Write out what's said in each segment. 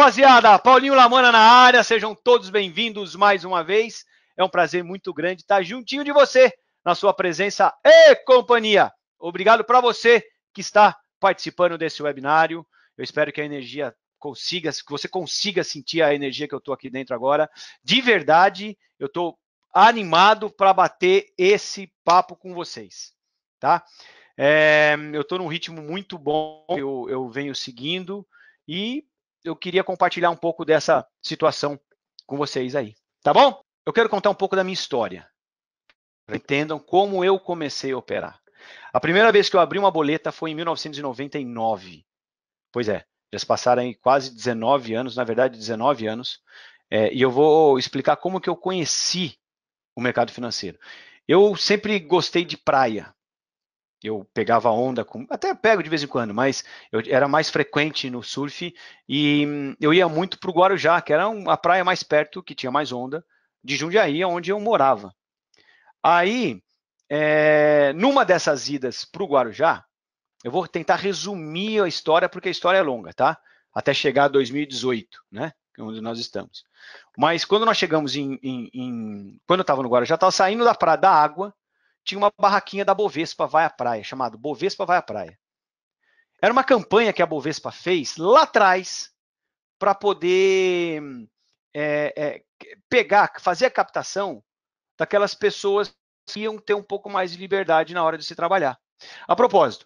rapaziada, Paulinho Lamona na área, sejam todos bem-vindos mais uma vez. É um prazer muito grande estar juntinho de você, na sua presença e companhia. Obrigado para você que está participando desse webinário. Eu espero que a energia que você consiga sentir a energia que eu estou aqui dentro agora. De verdade, eu estou animado para bater esse papo com vocês, tá? Eu estou num ritmo muito bom, eu venho seguindo e eu queria compartilhar um pouco dessa situação com vocês aí, tá bom? Eu quero contar um pouco da minha história, para entendam como eu comecei a operar. A primeira vez que eu abri uma boleta foi em 1999. Pois é, já se passaram aí quase 19 anos, na verdade 19 anos, e eu vou explicar como que eu conheci o mercado financeiro. Eu sempre gostei de praia. Eu pegava onda, até pego de vez em quando, mas eu era mais frequente no surf e eu ia muito para o Guarujá, que era a praia mais perto, que tinha mais onda, de Jundiaí, onde eu morava. Aí, numa dessas idas para o Guarujá, eu vou tentar resumir a história, porque a história é longa, tá? Até chegar a 2018, né? Onde nós estamos. Mas quando nós chegamos quando eu estava no Guarujá, estava saindo da água, tinha uma barraquinha da Bovespa Vai à Praia, chamado Bovespa Vai à Praia. Era uma campanha que a Bovespa fez lá atrás para poder fazer a captação daquelas pessoas que iam ter um pouco mais de liberdade na hora de se trabalhar. A propósito,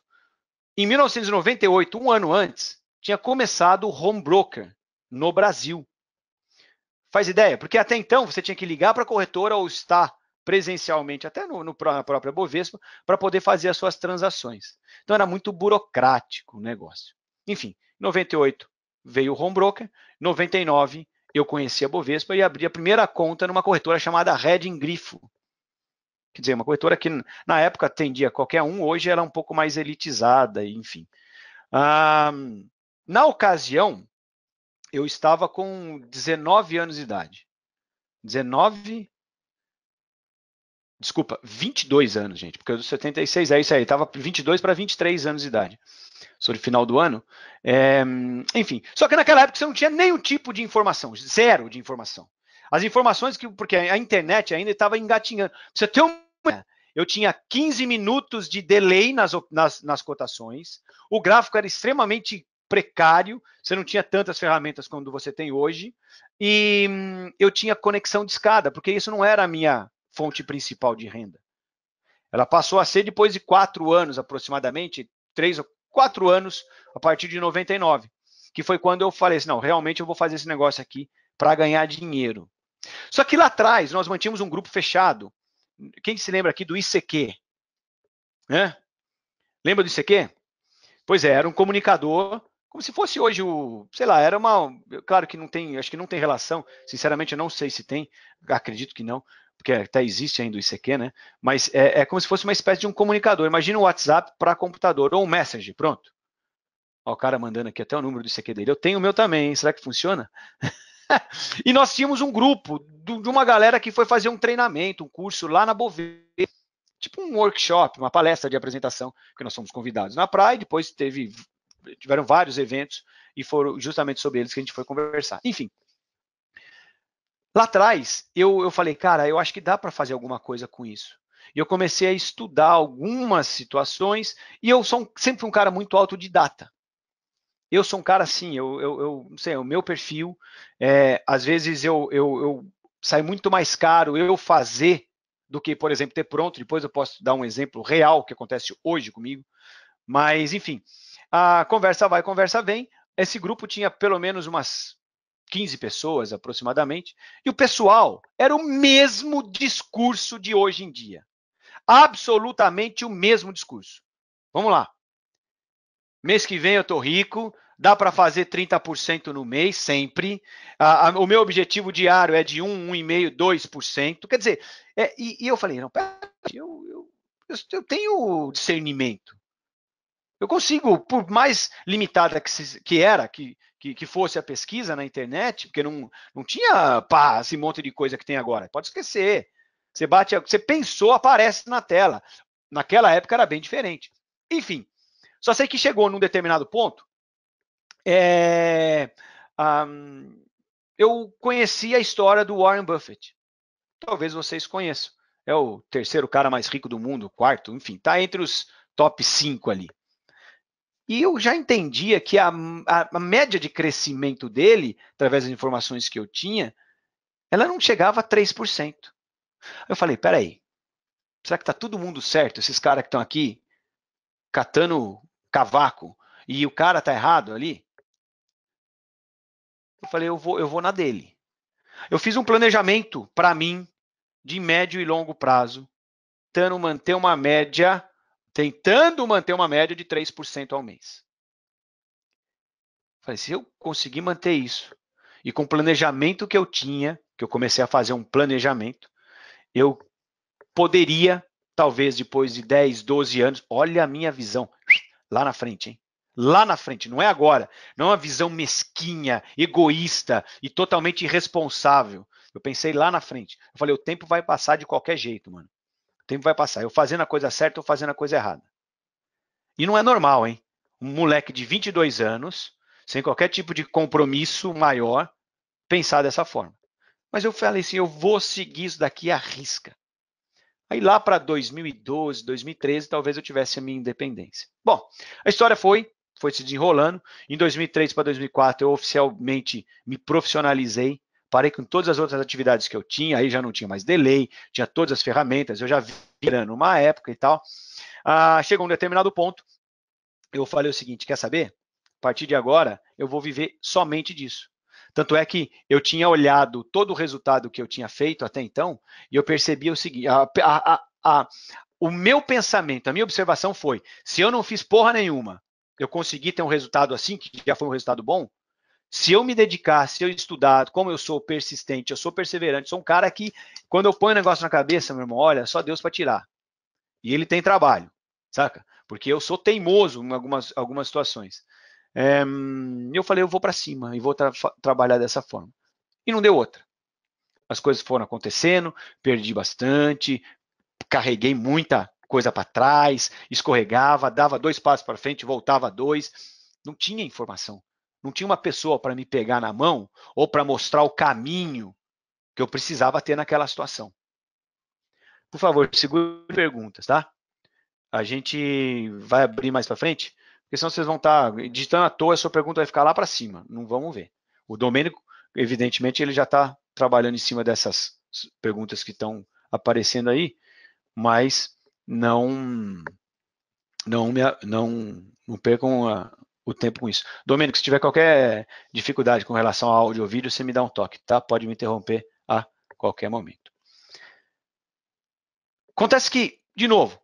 em 1998, um ano antes, tinha começado o home broker no Brasil. Faz ideia? Porque até então você tinha que ligar para a corretora ou estar presencialmente, até na própria Bovespa, para poder fazer as suas transações. Então era muito burocrático o negócio. Enfim, em 98 veio o home broker, em 99 eu conheci a Bovespa e abri a primeira conta numa corretora chamada Redding Grifo. Quer dizer, uma corretora que na época atendia qualquer um, hoje ela é um pouco mais elitizada, enfim. Na ocasião, eu estava com 19 anos de idade. 22 anos, gente, porque eu sou 76, é isso aí, estava 22 para 23 anos de idade. Sou de final do ano. Enfim, só que naquela época você não tinha nenhum tipo de informação, zero de informação. As informações, porque a internet ainda estava engatinhando. Pra você ter uma ideia, eu tinha 15 minutos de delay nas cotações, o gráfico era extremamente precário, você não tinha tantas ferramentas como você tem hoje, e eu tinha conexão de escada, porque isso não era a minha fonte principal de renda. Ela passou a ser depois de 4 anos, aproximadamente, 3 ou 4 anos, a partir de 99, que foi quando eu falei assim, não, realmente eu vou fazer esse negócio aqui para ganhar dinheiro. Só que lá atrás, nós mantínhamos um grupo fechado. Quem se lembra aqui do ICQ? Lembra do ICQ? Pois é, era um comunicador, como se fosse hoje sei lá, era claro que não tem, acho que não tem relação, sinceramente eu não sei se tem, acredito que não, porque até existe ainda o ICQ, né? Mas é como se fosse uma espécie de um comunicador. Imagina um WhatsApp para computador, ou um Messenger, pronto. Ó, o cara mandando aqui até o número do ICQ dele. Eu tenho o meu também, hein? Será que funciona? E nós tínhamos um grupo de uma galera que foi fazer um treinamento, um curso lá na Bovespa, tipo um workshop, uma palestra de apresentação, que nós fomos convidados na praia, e depois tiveram vários eventos, e foram justamente sobre eles que a gente foi conversar. Enfim, lá atrás, eu falei, cara, eu acho que dá para fazer alguma coisa com isso. E eu comecei a estudar algumas situações, e eu sou sempre um cara muito autodidata. Eu sou um cara assim, eu não sei, o meu perfil, às vezes eu sai muito mais caro eu fazer do que, por exemplo, ter pronto. Depois eu posso dar um exemplo real que acontece hoje comigo. Mas, enfim, a conversa vai, conversa vem. Esse grupo tinha pelo menos umas 15 pessoas aproximadamente, e o pessoal era o mesmo discurso de hoje em dia. Absolutamente o mesmo discurso. Vamos lá. Mês que vem eu tô rico, dá para fazer 30% no mês, sempre. O meu objetivo diário é de 1,5%, 2%. Quer dizer, e eu falei, não, pera, eu tenho discernimento. Eu consigo, por mais limitada que fosse a pesquisa na internet, porque não tinha esse monte de coisa que tem agora. Pode esquecer. Você pensou, aparece na tela. Naquela época era bem diferente. Enfim, só sei que chegou num determinado ponto, eu conheci a história do Warren Buffett. Talvez vocês conheçam. É o terceiro cara mais rico do mundo, quarto, enfim, está entre os top 5 ali. E eu já entendia que a média de crescimento dele, através das informações que eu tinha, ela não chegava a 3%. Eu falei, peraí, será que está todo mundo certo? Esses caras que estão aqui catando cavaco e o cara está errado ali? Eu falei, eu vou na dele. Eu fiz um planejamento para mim de médio e longo prazo, tentando manter uma média de 3% ao mês. Falei, se eu conseguir manter isso, e com o planejamento que eu tinha, que eu comecei a fazer um planejamento, eu poderia, talvez depois de 10, 12 anos, olha a minha visão, lá na frente, hein? Lá na frente, não é agora. Não é uma visão mesquinha, egoísta e totalmente irresponsável. Eu pensei lá na frente. Eu falei, o tempo vai passar de qualquer jeito, mano. O tempo vai passar. Eu fazendo a coisa certa ou fazendo a coisa errada. E não é normal, hein? Um moleque de 22 anos, sem qualquer tipo de compromisso maior, pensar dessa forma. Mas eu falei assim, eu vou seguir isso daqui à risca. Aí lá para 2012, 2013, talvez eu tivesse a minha independência. Bom, a história foi se desenrolando. Em 2003 para 2004, eu oficialmente me profissionalizei. Parei com todas as outras atividades que eu tinha. Aí já não tinha mais delay, tinha todas as ferramentas. Eu já virando uma época e tal. Chegou um determinado ponto, eu falei o seguinte, quer saber? A partir de agora, eu vou viver somente disso. Tanto é que eu tinha olhado todo o resultado que eu tinha feito até então, e eu percebi o seguinte, o meu pensamento, a minha observação foi, se eu não fiz porra nenhuma, eu consegui ter um resultado assim, que já foi um resultado bom, se eu me dedicar, se eu estudar, como eu sou persistente, eu sou perseverante, sou um cara que, quando eu ponho um negócio na cabeça, meu irmão, olha, só Deus para tirar. E ele tem trabalho, saca? Porque eu sou teimoso em algumas situações. Eu falei, eu vou para cima e vou trabalhar dessa forma. E não deu outra. As coisas foram acontecendo, perdi bastante, carreguei muita coisa para trás, escorregava, dava 2 passos para frente, voltava 2. Não tinha informação. Não tinha uma pessoa para me pegar na mão ou para mostrar o caminho que eu precisava ter naquela situação. Por favor, segure perguntas, tá? A gente vai abrir mais para frente, porque senão vocês vão estar digitando à toa, a sua pergunta vai ficar lá para cima. Não vamos ver. O Domênico, evidentemente, ele já está trabalhando em cima dessas perguntas que estão aparecendo aí, mas não percam o tempo com isso. Domênico, se tiver qualquer dificuldade com relação ao áudio ou vídeo, você me dá um toque, tá? Pode me interromper a qualquer momento. Acontece que, de novo,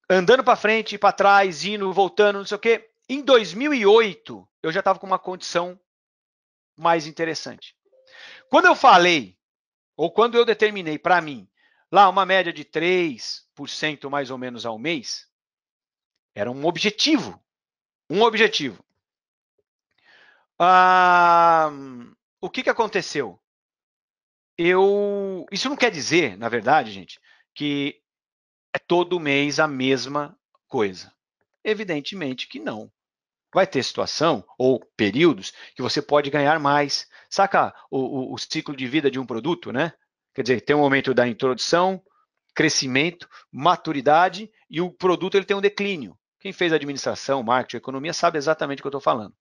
andando para frente, para trás, indo, voltando, não sei o quê. Em 2008, eu já estava com uma condição mais interessante. Quando eu falei, ou quando eu determinei para mim, lá uma média de 3% mais ou menos ao mês, era um objetivo. Um objetivo. O que aconteceu? Isso não quer dizer, na verdade, gente, que é todo mês a mesma coisa. Evidentemente que não. Vai ter situação ou períodos que você pode ganhar mais. Saca o ciclo de vida de um produto, né? Quer dizer, tem um momento da introdução, crescimento, maturidade e o produto ele tem um declínio. Quem fez administração, marketing, economia sabe exatamente o que eu estou falando.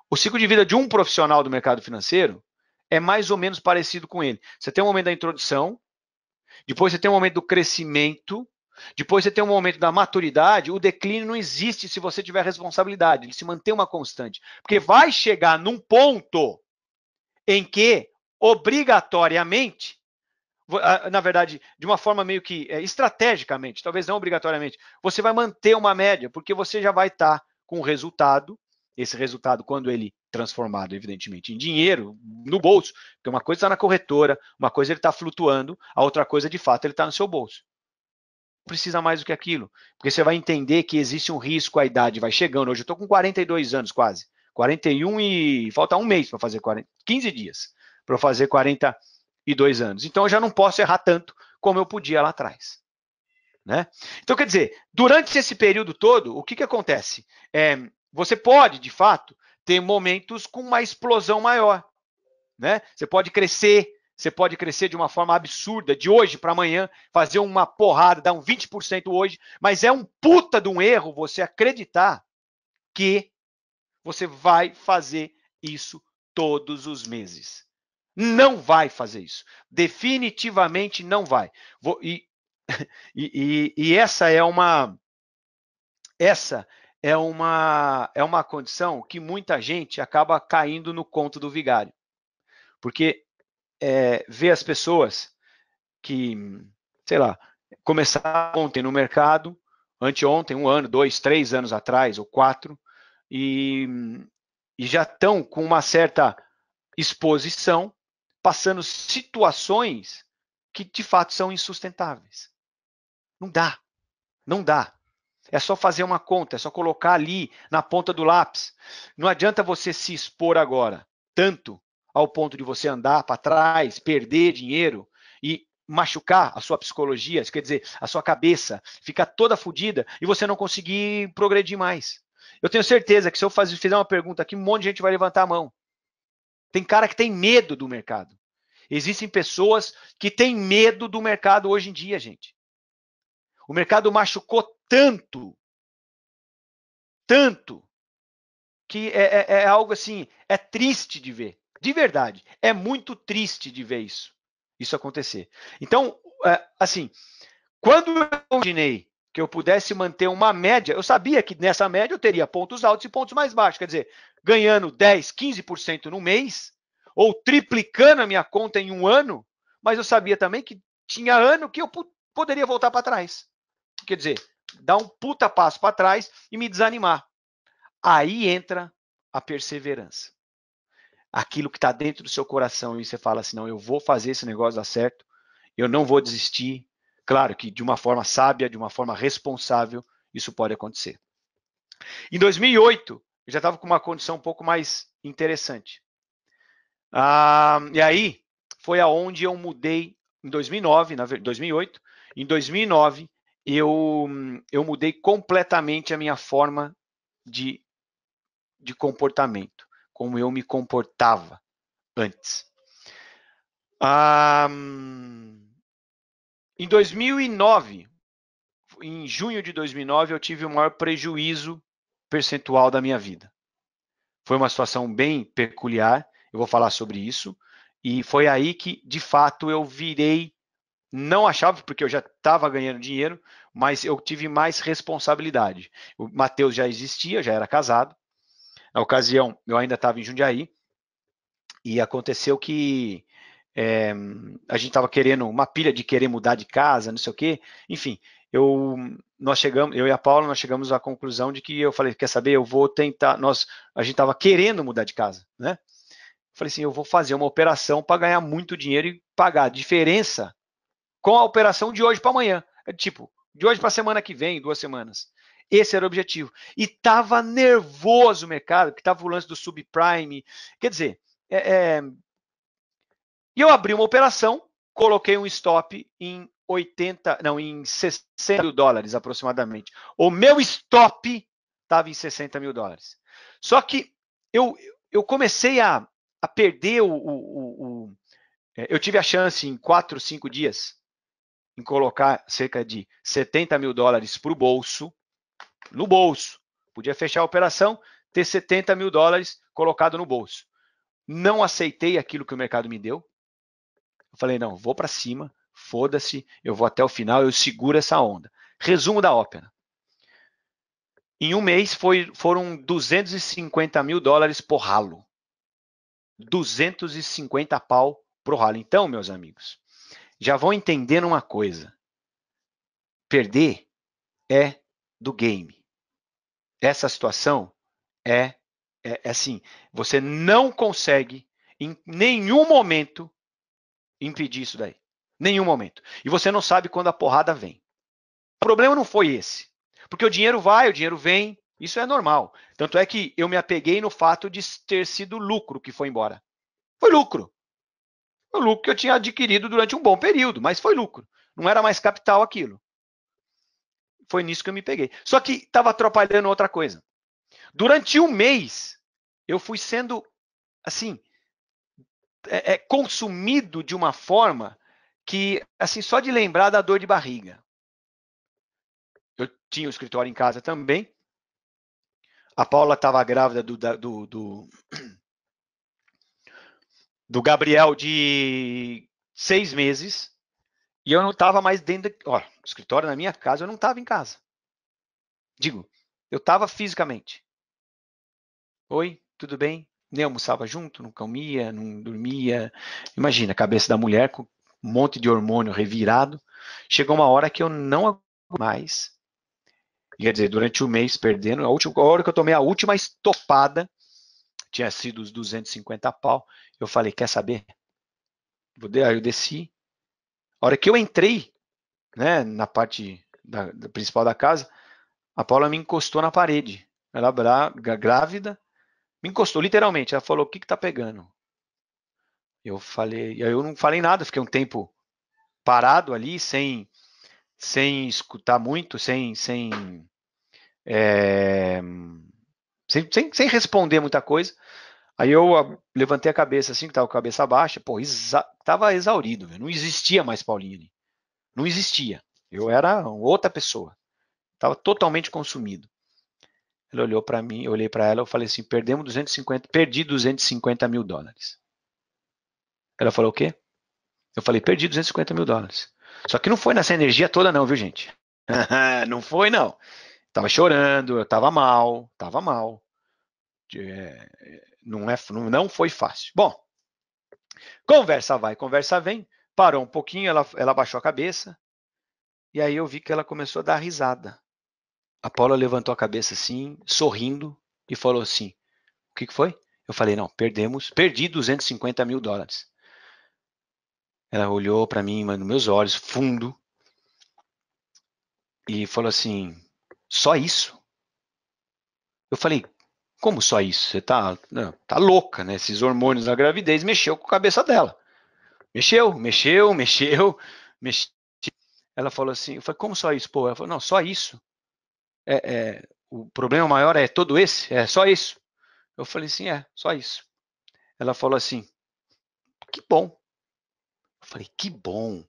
O ciclo de vida de um profissional do mercado financeiro é mais ou menos parecido com ele. Você tem um momento da introdução, depois você tem um momento do crescimento, depois você tem um momento da maturidade, o declínio não existe se você tiver responsabilidade, ele se mantém uma constante. Porque vai chegar num ponto em que, obrigatoriamente, na verdade, de uma forma meio que estrategicamente, talvez não obrigatoriamente, você vai manter uma média, porque você já vai estar com o resultado, esse resultado, quando ele transformado, evidentemente, em dinheiro, no bolso, porque uma coisa está na corretora, uma coisa ele está flutuando, a outra coisa, de fato, ele está no seu bolso. Não precisa mais do que aquilo, porque você vai entender que existe um risco, a idade vai chegando. Hoje eu estou com 42 anos quase, 41 e falta um mês para fazer 15 dias para fazer 42 anos. Então eu já não posso errar tanto como eu podia lá atrás. Né? Então, quer dizer, durante esse período todo, o que acontece? Você pode, de fato, ter momentos com uma explosão maior, né? Você pode crescer de uma forma absurda, de hoje para amanhã, fazer uma porrada, dar um 20% hoje, mas é um puta de um erro você acreditar que você vai fazer isso todos os meses. Não vai fazer isso. Definitivamente não vai. E essa é uma condição que muita gente acaba caindo no conto do vigário. Porque vê as pessoas que, sei lá, começaram ontem no mercado, anteontem, 1 ano, 2, 3 anos atrás, ou 4, e já estão com uma certa exposição, passando situações que de fato são insustentáveis. Não dá, não dá. É só fazer uma conta, é só colocar ali na ponta do lápis. Não adianta você se expor agora, tanto ao ponto de você andar para trás, perder dinheiro e machucar a sua psicologia, quer dizer, a sua cabeça, ficar toda fodida e você não conseguir progredir mais. Eu tenho certeza que se eu fizer uma pergunta aqui, um monte de gente vai levantar a mão. Tem cara que tem medo do mercado. Existem pessoas que têm medo do mercado hoje em dia, gente. O mercado machucou tanto, que é algo assim, é triste de ver. De verdade, é muito triste de ver isso acontecer. Então, assim, quando eu imaginei que eu pudesse manter uma média, eu sabia que nessa média eu teria pontos altos e pontos mais baixos. Quer dizer, ganhando 10, 15% no mês, ou triplicando a minha conta em 1 ano, mas eu sabia também que tinha ano que eu poderia voltar para trás. Quer dizer, dar um puta passo para trás e me desanimar. Aí entra a perseverança. Aquilo que está dentro do seu coração e você fala assim, não, eu vou fazer esse negócio dar certo, eu não vou desistir. Claro que de uma forma sábia, de uma forma responsável, isso pode acontecer. Em 2008, eu já estava com uma condição um pouco mais interessante. E aí, foi aonde eu mudei, em 2009, 2008, em 2009, eu mudei completamente a minha forma de comportamento, como eu me comportava antes. Em 2009, em junho de 2009, eu tive o maior prejuízo percentual da minha vida. Foi uma situação bem peculiar, eu vou falar sobre isso, e foi aí que, de fato, eu virei, não achava, porque eu já estava ganhando dinheiro, mas eu tive mais responsabilidade. O Matheus já existia, já era casado. Na ocasião, eu ainda estava em Jundiaí, e aconteceu que a gente estava querendo, uma pilha de querer mudar de casa, não sei o quê. Enfim, eu e a Paula, nós chegamos à conclusão de que eu falei, quer saber, eu vou tentar, a gente estava querendo mudar de casa, né? Falei assim, eu vou fazer uma operação para ganhar muito dinheiro e pagar a diferença com a operação de hoje para amanhã. Tipo, de hoje para a semana que vem, 2 semanas. Esse era o objetivo. E estava nervoso o mercado, que estava o lance do subprime. Quer dizer, e eu abri uma operação, coloquei um stop em em 60 mil dólares aproximadamente. O meu stop estava em 60 mil dólares. Só que eu comecei a perder eu tive a chance em 4, 5 dias em colocar cerca de 70 mil dólares para o bolso, no bolso. Podia fechar a operação, ter 70 mil dólares colocado no bolso. Não aceitei aquilo que o mercado me deu. Eu falei, não, vou para cima, foda-se, eu vou até o final, eu seguro essa onda. Resumo da ópera. Em um mês foram 250 mil dólares por ralo. 250 pau pro ralo. Então, meus amigos, já vão entendendo uma coisa. Perder é do game. Essa situação é assim, você não consegue em nenhum momento impedir isso daí. Nenhum momento. E você não sabe quando a porrada vem. O problema não foi esse. Porque o dinheiro vai, o dinheiro vem, isso é normal. Tanto é que eu me apeguei no fato de ter sido lucro que foi embora. Foi lucro. Foi lucro que eu tinha adquirido durante um bom período, mas foi lucro. Não era mais capital aquilo. Foi nisso que eu me peguei. Só que estava atrapalhando outra coisa. Durante um mês, eu fui sendo, assim, consumido de uma forma que, assim, só de lembrar da dor de barriga. Eu tinha o escritório em casa também. A Paula estava grávida do Gabriel de 6 meses. E eu não estava mais dentro. Ó, escritório na minha casa, eu não estava em casa. Digo, eu estava fisicamente. Oi, tudo bem? Nem almoçava junto, não comia, não dormia. Imagina, a cabeça da mulher com um monte de hormônio revirado. Chegou uma hora que eu não aguento mais. Quer dizer, durante o mês perdendo. A hora que eu tomei a última estopada, tinha sido os 250 pau. Eu falei, quer saber? Aí eu desci. A hora que eu entrei, né, na parte da principal da casa, a Paula me encostou na parede. Ela grávida, me encostou literalmente. Ela falou: "O que que tá pegando?" Eu falei, eu não falei nada, fiquei um tempo parado ali, sem escutar muito, é, sem responder muita coisa. Aí eu levantei a cabeça assim, que tava com a cabeça baixa, pô, tava exaurido, não existia mais Paulinho ali. Não existia. Eu era outra pessoa. Tava totalmente consumido. Ela olhou para mim, eu olhei para ela, eu falei assim, perdi 250 mil dólares. Ela falou o quê? Eu falei, perdi 250 mil dólares. Só que não foi nessa energia toda não, viu gente? Não foi não. Tava chorando, eu tava mal, tava mal. Não foi fácil. Bom, conversa vai, conversa vem. Parou um pouquinho, ela baixou a cabeça. E aí eu vi que ela começou a dar risada. A Paula levantou a cabeça assim, sorrindo, e falou assim, o que foi? Eu falei, não, perdi 250 mil dólares. Ela olhou para mim, nos meus olhos, fundo, e falou assim, só isso? Eu falei, como só isso? Você tá louca, né? Esses hormônios da gravidez mexeu com a cabeça dela. Mexeu. Ela falou assim, eu falei, como só isso? Pô, ela falou, não, só isso. O problema maior é todo esse? É só isso? Eu falei assim, só isso. Ela falou assim, que bom. Eu falei, que bom.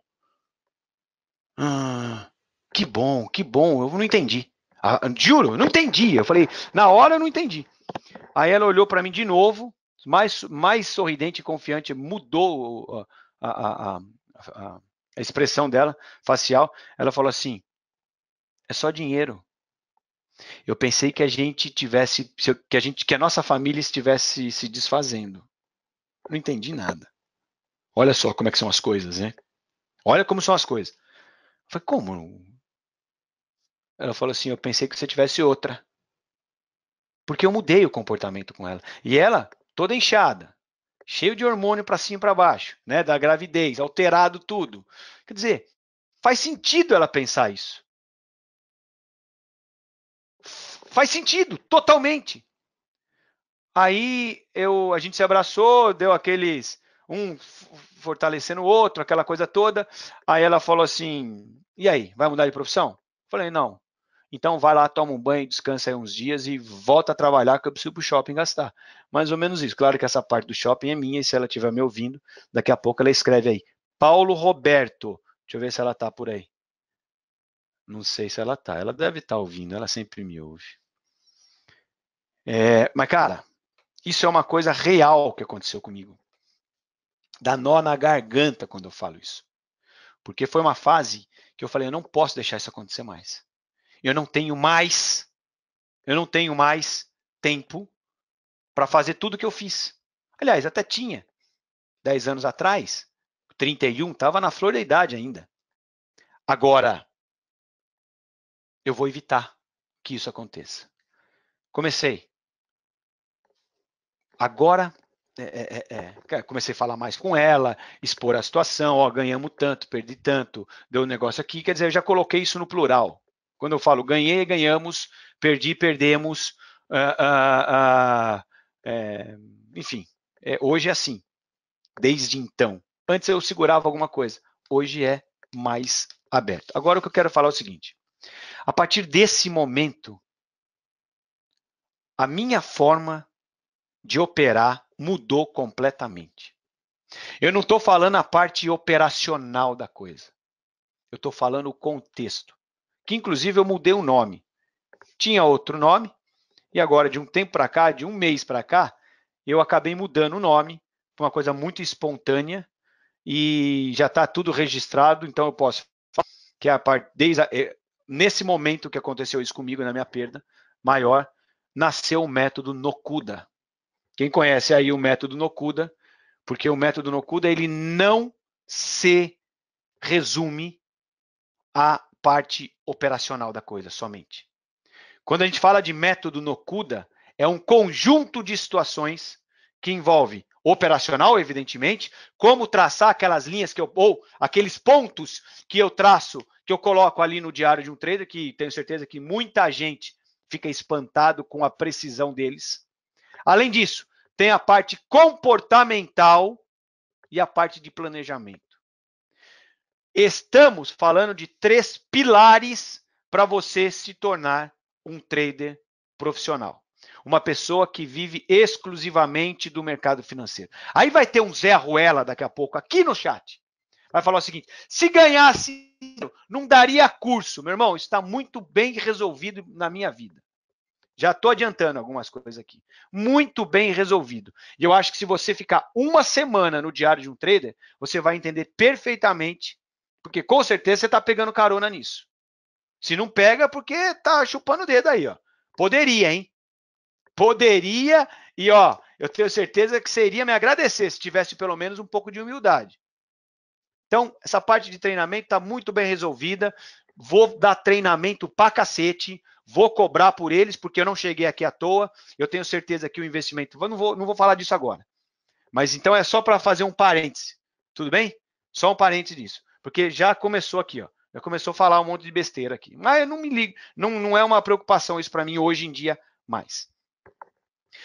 Ah, que bom, que bom. Eu não entendi. Juro, eu não entendi. Eu falei, na hora eu não entendi. Aí ela olhou para mim de novo, mais sorridente e confiante, mudou a, a, a, a expressão dela, facial. Ela falou assim: é só dinheiro. Eu pensei que a gente tivesse, que a nossa família estivesse se desfazendo. Não entendi nada. Olha só como é que são as coisas, né? Olha como são as coisas. Eu falei, como? Ela falou assim: eu pensei que você tivesse outra. Porque eu mudei o comportamento com ela. E ela, toda inchada, cheio de hormônio para cima e para baixo, né, da gravidez, alterado tudo. Quer dizer, faz sentido ela pensar isso. Faz sentido, totalmente. Aí a gente se abraçou, deu aqueles um fortalecendo o outro, aquela coisa toda. Aí ela falou assim: "E aí, vai mudar de profissão?" Falei: "Não. Então vai lá, toma um banho, descansa aí uns dias e volta a trabalhar que eu preciso pro shopping gastar." Mais ou menos isso. Claro que essa parte do shopping é minha e se ela estiver me ouvindo, daqui a pouco ela escreve aí: Paulo Roberto. Deixa eu ver se ela tá por aí. Não sei se ela tá. Ela deve estar ouvindo, ela sempre me ouve. Mas, cara, isso é uma coisa real que aconteceu comigo. Dá nó na garganta quando eu falo isso. Porque foi uma fase que eu falei, eu não posso deixar isso acontecer mais. Eu não tenho mais, eu não tenho mais tempo para fazer tudo que eu fiz. Aliás, até tinha. 10 anos atrás, 31, estava na flor da idade ainda. Agora, eu vou evitar que isso aconteça. Comecei. Agora, comecei a falar mais com ela, expor a situação, ó, ganhamos tanto, perdi tanto, deu um negócio aqui, quer dizer, eu já coloquei isso no plural. Quando eu falo ganhei, ganhamos, perdi, perdemos, ah, ah, ah, enfim, hoje é assim, desde então. Antes eu segurava alguma coisa, hoje é mais aberto. Agora o que eu quero falar é o seguinte, a partir desse momento, a minha forma de operar mudou completamente. Eu não estou falando a parte operacional da coisa. Eu estou falando o contexto. Que inclusive eu mudei o nome. Tinha outro nome, e agora, de um tempo para cá, de um mês para cá, eu acabei mudando o nome, foi uma coisa muito espontânea, e já está tudo registrado, então eu posso falar que a parte, nesse momento que aconteceu isso comigo, na minha perda maior, nasceu o método Nokuda. Quem conhece aí o método Nokuda, porque o método Nokuda ele não se resume à parte operacional da coisa somente. Quando a gente fala de método Nokuda, é um conjunto de situações que envolve operacional, evidentemente, como traçar aquelas linhas ou aqueles pontos que eu traço, que eu coloco ali no diário de um trader, que tenho certeza que muita gente fica espantado com a precisão deles. Além disso, tem a parte comportamental e a parte de planejamento. Estamos falando de 3 pilares para você se tornar um trader profissional. Uma pessoa que vive exclusivamente do mercado financeiro. Aí vai ter um Zé Ruela daqui a pouco aqui no chat. Vai falar o seguinte: se ganhasse, não daria curso. Meu irmão, isso está muito bem resolvido na minha vida. Já estou adiantando algumas coisas aqui. Muito bem resolvido. E eu acho que se você ficar uma semana no diário de um trader, você vai entender perfeitamente, porque com certeza você está pegando carona nisso. Se não pega, porque está chupando o dedo aí, ó. Poderia, hein? Poderia, e ó, eu tenho certeza que você iria me agradecer se tivesse pelo menos um pouco de humildade. Então, essa parte de treinamento está muito bem resolvida. Vou dar treinamento pra cacete. Vou cobrar por eles, porque eu não cheguei aqui à toa. Eu tenho certeza que o investimento... não vou falar disso agora. Mas então é só para fazer um parêntese. Tudo bem? Só um parêntese disso. Porque já começou aqui, ó. Já começou a falar um monte de besteira aqui. Mas eu não me ligo. Não é uma preocupação isso para mim hoje em dia mais.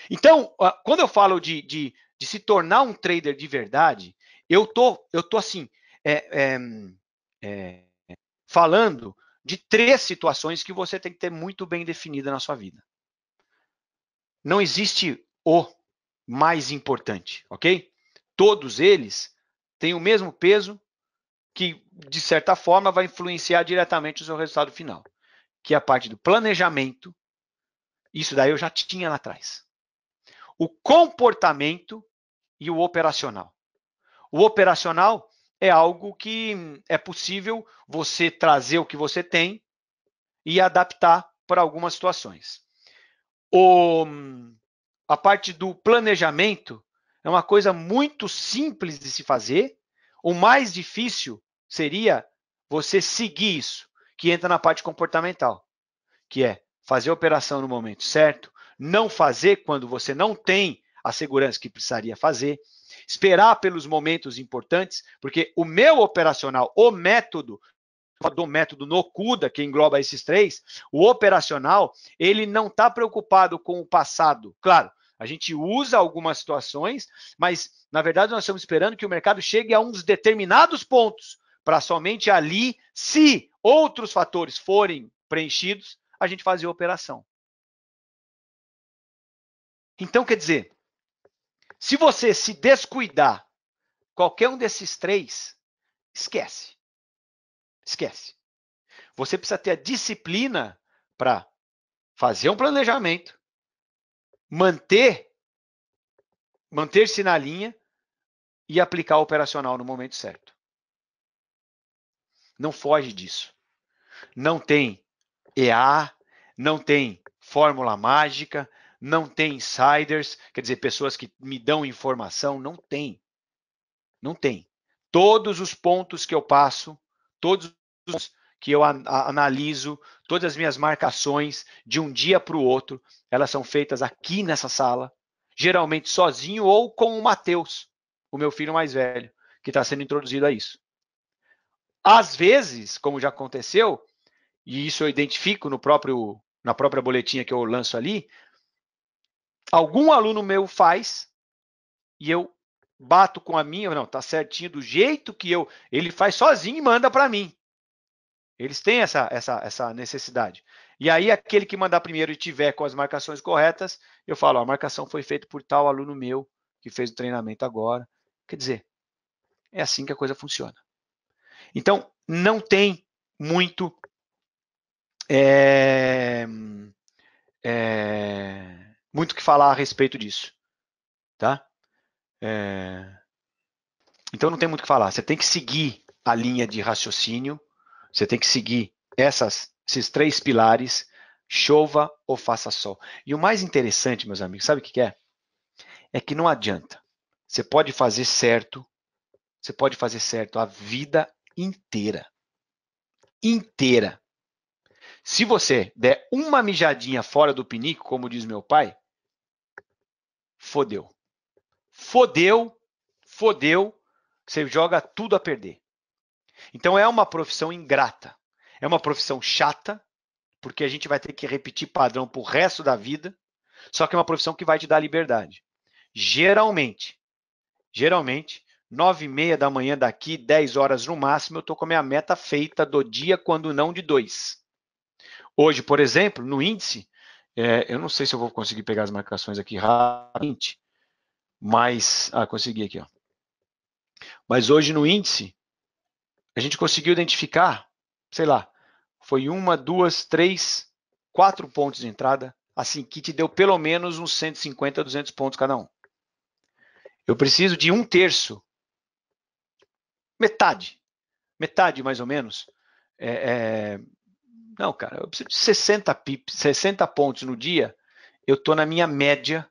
Então, quando eu falo de se tornar um trader de verdade, eu tô assim, falando de 3 situações que você tem que ter muito bem definida na sua vida. Não existe o mais importante, ok? Todos eles têm o mesmo peso que, de certa forma, vai influenciar diretamente o seu resultado final, que é a parte do planejamento. Isso daí eu já tinha lá atrás. O comportamento e o operacional. O operacional é algo que é possível você trazer o que você tem e adaptar para algumas situações. A parte do planejamento é uma coisa muito simples de se fazer. O mais difícil seria você seguir isso, que entra na parte comportamental, que é fazer a operação no momento certo, não fazer quando você não tem a segurança que precisaria fazer, esperar pelos momentos importantes, porque o meu operacional, o método, do método Nokuda, que engloba esses 3, o operacional, ele não está preocupado com o passado. Claro, a gente usa algumas situações, mas, na verdade, nós estamos esperando que o mercado chegue a uns determinados pontos, para somente ali, se outros fatores forem preenchidos, a gente fazer a operação. Então, quer dizer, se você se descuidar qualquer um desses 3, esquece. Esquece. Você precisa ter a disciplina para fazer um planejamento, manter-se na linha e aplicar o operacional no momento certo. Não foge disso. Não tem EA, não tem fórmula mágica, não tem insiders, quer dizer, pessoas que me dão informação, não tem. Não tem. Todos os pontos que eu passo, todos os pontos que eu analiso, todas as minhas marcações de um dia para o outro, elas são feitas aqui nessa sala, geralmente sozinho ou com o Matheus, o meu filho mais velho, que está sendo introduzido a isso. Às vezes, como já aconteceu, e isso eu identifico na própria boletinha que eu lanço ali, algum aluno meu faz e eu bato com a minha, não, tá certinho do jeito que ele faz sozinho e manda para mim. Eles têm essa necessidade. E aí, aquele que mandar primeiro e tiver com as marcações corretas, eu falo, ó, a marcação foi feita por tal aluno meu, que fez o treinamento agora. Quer dizer, é assim que a coisa funciona. Então, não tem muito muito que falar a respeito disso, tá? Então, não tem muito o que falar. Você tem que seguir a linha de raciocínio, você tem que seguir esses 3 pilares, chova ou faça sol. E o mais interessante, meus amigos, sabe o que é? É que não adianta. Você pode fazer certo a vida inteira. Inteira. Se você der uma mijadinha fora do pinico, como diz meu pai, fodeu. Fodeu, você joga tudo a perder. Então é uma profissão ingrata. É uma profissão chata, porque a gente vai ter que repetir padrão pro resto da vida, só que é uma profissão que vai te dar liberdade. Geralmente, 9h30 da manhã daqui, 10 horas no máximo, eu estou com a minha meta feita do dia, quando não de 2. Hoje, por exemplo, no índice, eu não sei se eu vou conseguir pegar as marcações aqui rapidamente, mas... consegui aqui, ó. Mas hoje no índice, a gente conseguiu identificar, sei lá, foi 1, 2, 3, 4 pontos de entrada, assim, que te deu pelo menos uns 150, 200 pontos cada um. Eu preciso de 1/3, metade mais ou menos. Não, cara, eu preciso de 60 pontos no dia, eu estou na minha média.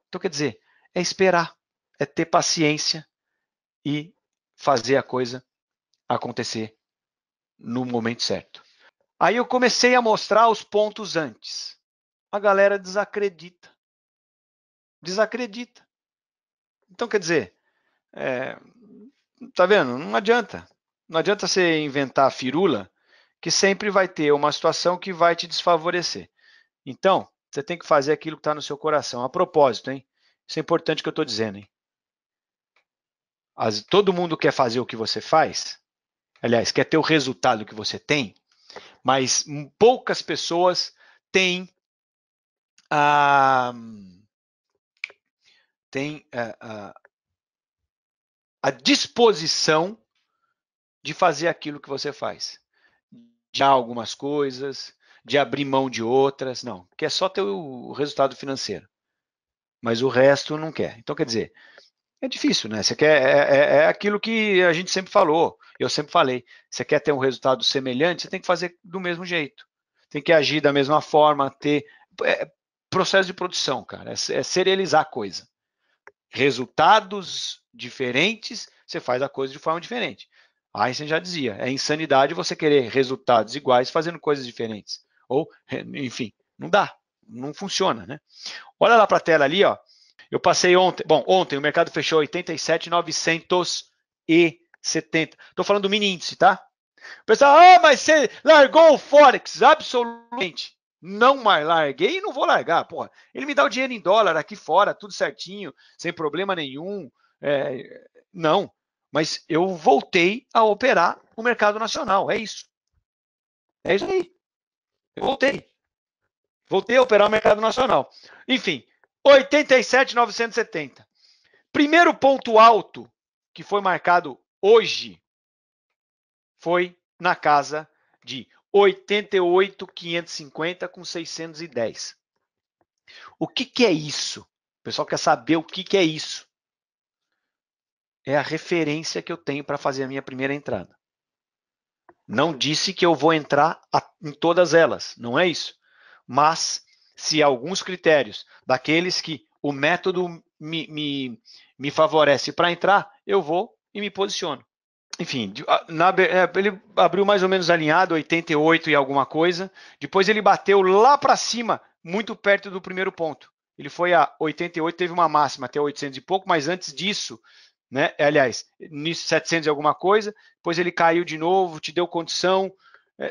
Então, quer dizer, é esperar, é ter paciência e fazer a coisa acontecer no momento certo. Aí eu comecei a mostrar os pontos antes. A galera desacredita. Então, quer dizer, tá vendo? Não adianta. Não adianta você inventar firula, que sempre vai ter uma situação que vai te desfavorecer. Então, você tem que fazer aquilo que está no seu coração. A propósito, hein? Isso é importante que eu estou dizendo, hein? Todo mundo quer fazer o que você faz, aliás, quer ter o resultado que você tem, mas poucas pessoas têm a disposição de fazer aquilo que você faz. De algumas coisas, de abrir mão de outras, não. Quer só ter o resultado financeiro. Mas o resto não quer. Então, quer dizer, é difícil, né? Você quer, é aquilo que a gente sempre falou, eu sempre falei. Você quer ter um resultado semelhante, você tem que fazer do mesmo jeito. Tem que agir da mesma forma, ter processo de produção, cara. É serializar a coisa. Resultados diferentes, você faz a coisa de forma diferente. Einstein já dizia, é insanidade você querer resultados iguais fazendo coisas diferentes. Ou, enfim, não dá, não funciona, né? Olha lá para a tela ali, ó. Eu passei ontem, ontem o mercado fechou 87.970. Estou falando do mini índice, tá? O pessoal, mas você largou o Forex? Absolutamente. Não mais larguei e não vou largar. Porra, ele me dá o dinheiro em dólar aqui fora, tudo certinho, sem problema nenhum. Não, mas eu voltei a operar o mercado nacional. É isso. É isso aí. Eu voltei. Voltei a operar o mercado nacional. Enfim, 87.970. Primeiro ponto alto que foi marcado hoje foi na casa de 88.550 com 610. O que é isso? O pessoal quer saber o que é isso. É a referência que eu tenho para fazer a minha primeira entrada. Não disse que eu vou entrar em todas elas, não é isso. Mas se alguns critérios daqueles que o método me favorece para entrar, eu vou e me posiciono. Enfim, ele abriu mais ou menos alinhado, 88 e alguma coisa. Depois ele bateu lá para cima, muito perto do primeiro ponto. Ele foi a 88, teve uma máxima até 800 e pouco, mas antes disso, né? Aliás, nisso 700 e alguma coisa. Depois ele caiu de novo, te deu condição.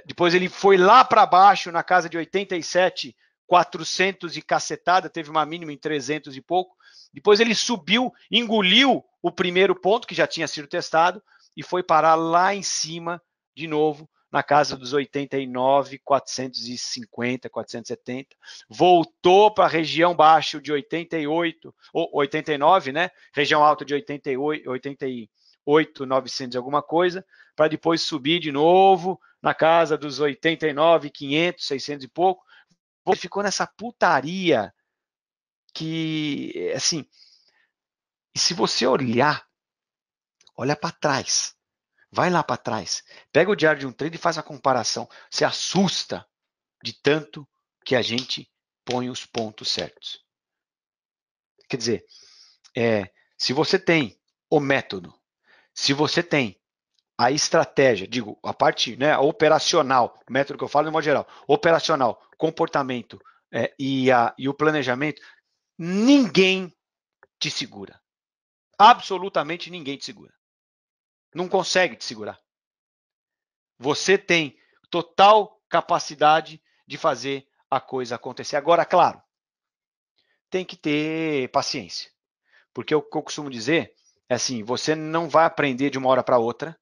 Depois ele foi lá para baixo, na casa de 87, 400 e cacetada, teve uma mínima em 300 e pouco. Depois ele subiu, engoliu o primeiro ponto, que já tinha sido testado, e foi parar lá em cima, de novo, na casa dos 89, 450, 470, voltou para a região baixa de 88, ou 89, né? Região alta de 88, 900 alguma coisa, para depois subir de novo na casa dos 89, 500, 600 e pouco. Ficou nessa putaria que, assim, e se você olha para trás, vai lá para trás, pega o diário de um trader e faz a comparação. Você assusta de tanto que a gente põe os pontos certos. Quer dizer, se você tem o método, se você tem a estratégia, digo, a parte, né, operacional, o método que eu falo de modo geral, operacional, comportamento e o planejamento, ninguém te segura. Absolutamente ninguém te segura. Não consegue te segurar. Você tem total capacidade de fazer a coisa acontecer. Agora, claro, tem que ter paciência. Porque o que eu costumo dizer é assim, você não vai aprender de uma hora para outra,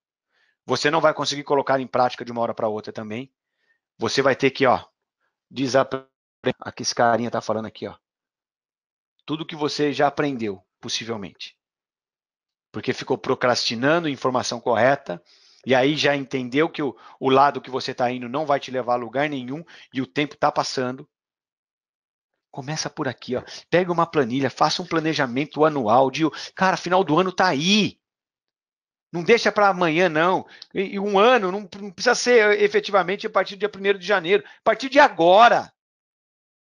você não vai conseguir colocar em prática de uma hora para outra também. Você vai ter que, desaprender. Aqui esse carinha tá falando aqui, tudo que você já aprendeu, possivelmente. Porque ficou procrastinando informação correta, e aí já entendeu que o lado que você está indo não vai te levar a lugar nenhum, e o tempo está passando. Começa por aqui, pega uma planilha, faça um planejamento anual, cara, final do ano está aí. Não deixa para amanhã, não. E um ano não precisa ser efetivamente a partir do dia 1º de janeiro, a partir de agora.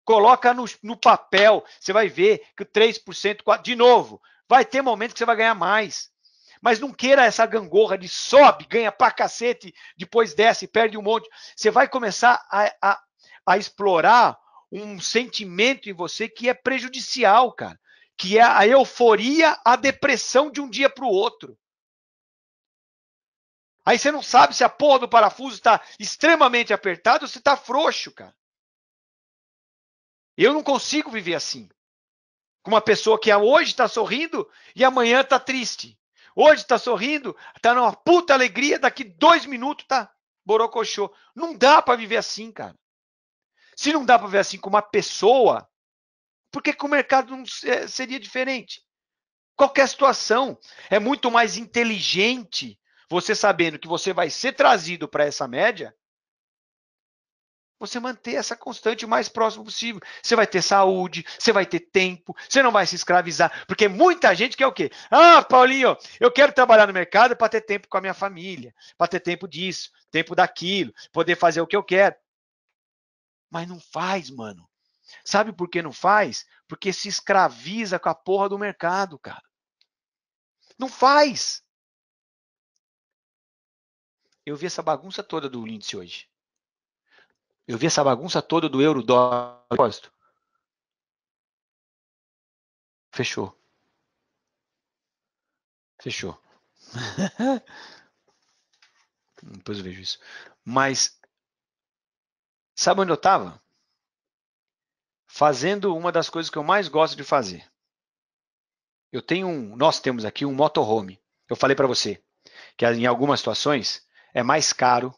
Coloca no papel, você vai ver que o 3%, de novo, vai ter momentos que você vai ganhar mais. Mas não queira essa gangorra de sobe, ganha pra cacete, depois desce, perde um monte. Você vai começar a explorar um sentimento em você que é prejudicial, cara. Que é a euforia, a depressão de um dia para o outro. Aí você não sabe se a porra do parafuso está extremamente apertado ou se está frouxo, cara. Eu não consigo viver assim. Com uma pessoa que hoje está sorrindo e amanhã está triste. Hoje está sorrindo, está numa puta alegria, daqui 2 minutos está borocochô. Não dá para viver assim, cara. Se não dá para viver assim com uma pessoa, por que o mercado não seria diferente? Qualquer situação é muito mais inteligente você sabendo que você vai ser trazido para essa média, você manter essa constante o mais próximo possível. Você vai ter saúde, você vai ter tempo, você não vai se escravizar. Porque muita gente quer o quê? Paulinho, eu quero trabalhar no mercado para ter tempo com a minha família, para ter tempo disso, tempo daquilo, poder fazer o que eu quero. Mas não faz, mano. Sabe por que não faz? Porque se escraviza com a porra do mercado, cara. Não faz. Eu vi essa bagunça toda do índice hoje. Eu vi essa bagunça toda do euro dólar. Fechou. Fechou. Depois eu vejo isso. Mas sabe onde eu estava? Fazendo uma das coisas que eu mais gosto de fazer. Nós temos aqui um motorhome. Eu falei para você que em algumas situações é mais caro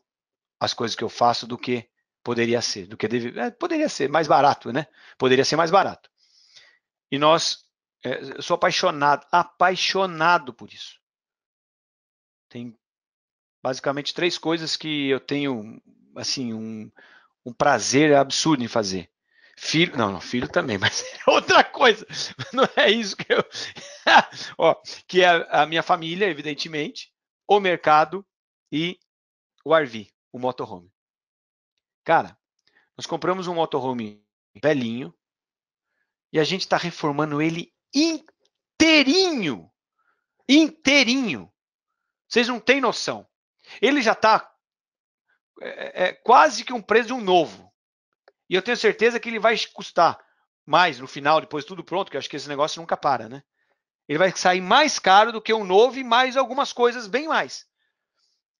as coisas que eu faço do que poderia ser, poderia ser mais barato, né? Poderia ser mais barato. E eu sou apaixonado por isso. Tem basicamente 3 coisas que eu tenho assim um prazer absurdo em fazer. Filho, não, filho também, mas é outra coisa. Não é isso que eu. Que é a minha família, evidentemente, o mercado e o RV, o motorhome. Cara, nós compramos um motorhome velhinho e a gente está reformando ele inteirinho. Inteirinho. Vocês não têm noção. Ele já está quase que um preço de um novo. E eu tenho certeza que ele vai custar mais no final, depois de tudo pronto, que eu acho que esse negócio nunca para, né? Ele vai sair mais caro do que um novo e mais algumas coisas, bem mais.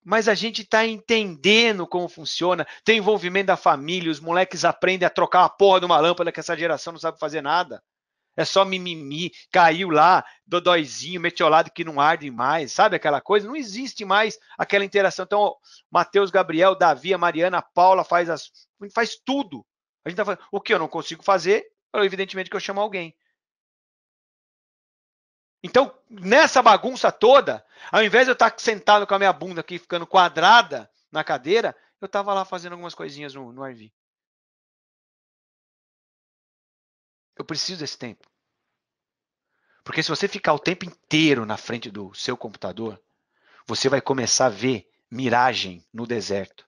Mas a gente está entendendo como funciona, tem envolvimento da família, os moleques aprendem a trocar a porra de uma lâmpada que essa geração não sabe fazer nada. é só mimimi, caiu lá, dodóizinho, metiolado que não arde mais, sabe aquela coisa? Não existe mais aquela interação. Então, Matheus, Gabriel, Davi, a Mariana, a Paula faz tudo. A gente tá fazendo. O que eu não consigo fazer, evidentemente que eu chamo alguém. Então, nessa bagunça toda, ao invés de eu estar sentado com a minha bunda aqui, ficando quadrada na cadeira, eu estava lá fazendo algumas coisinhas no RV. Eu preciso desse tempo. Porque se você ficar o tempo inteiro na frente do seu computador, você vai começar a ver miragem no deserto.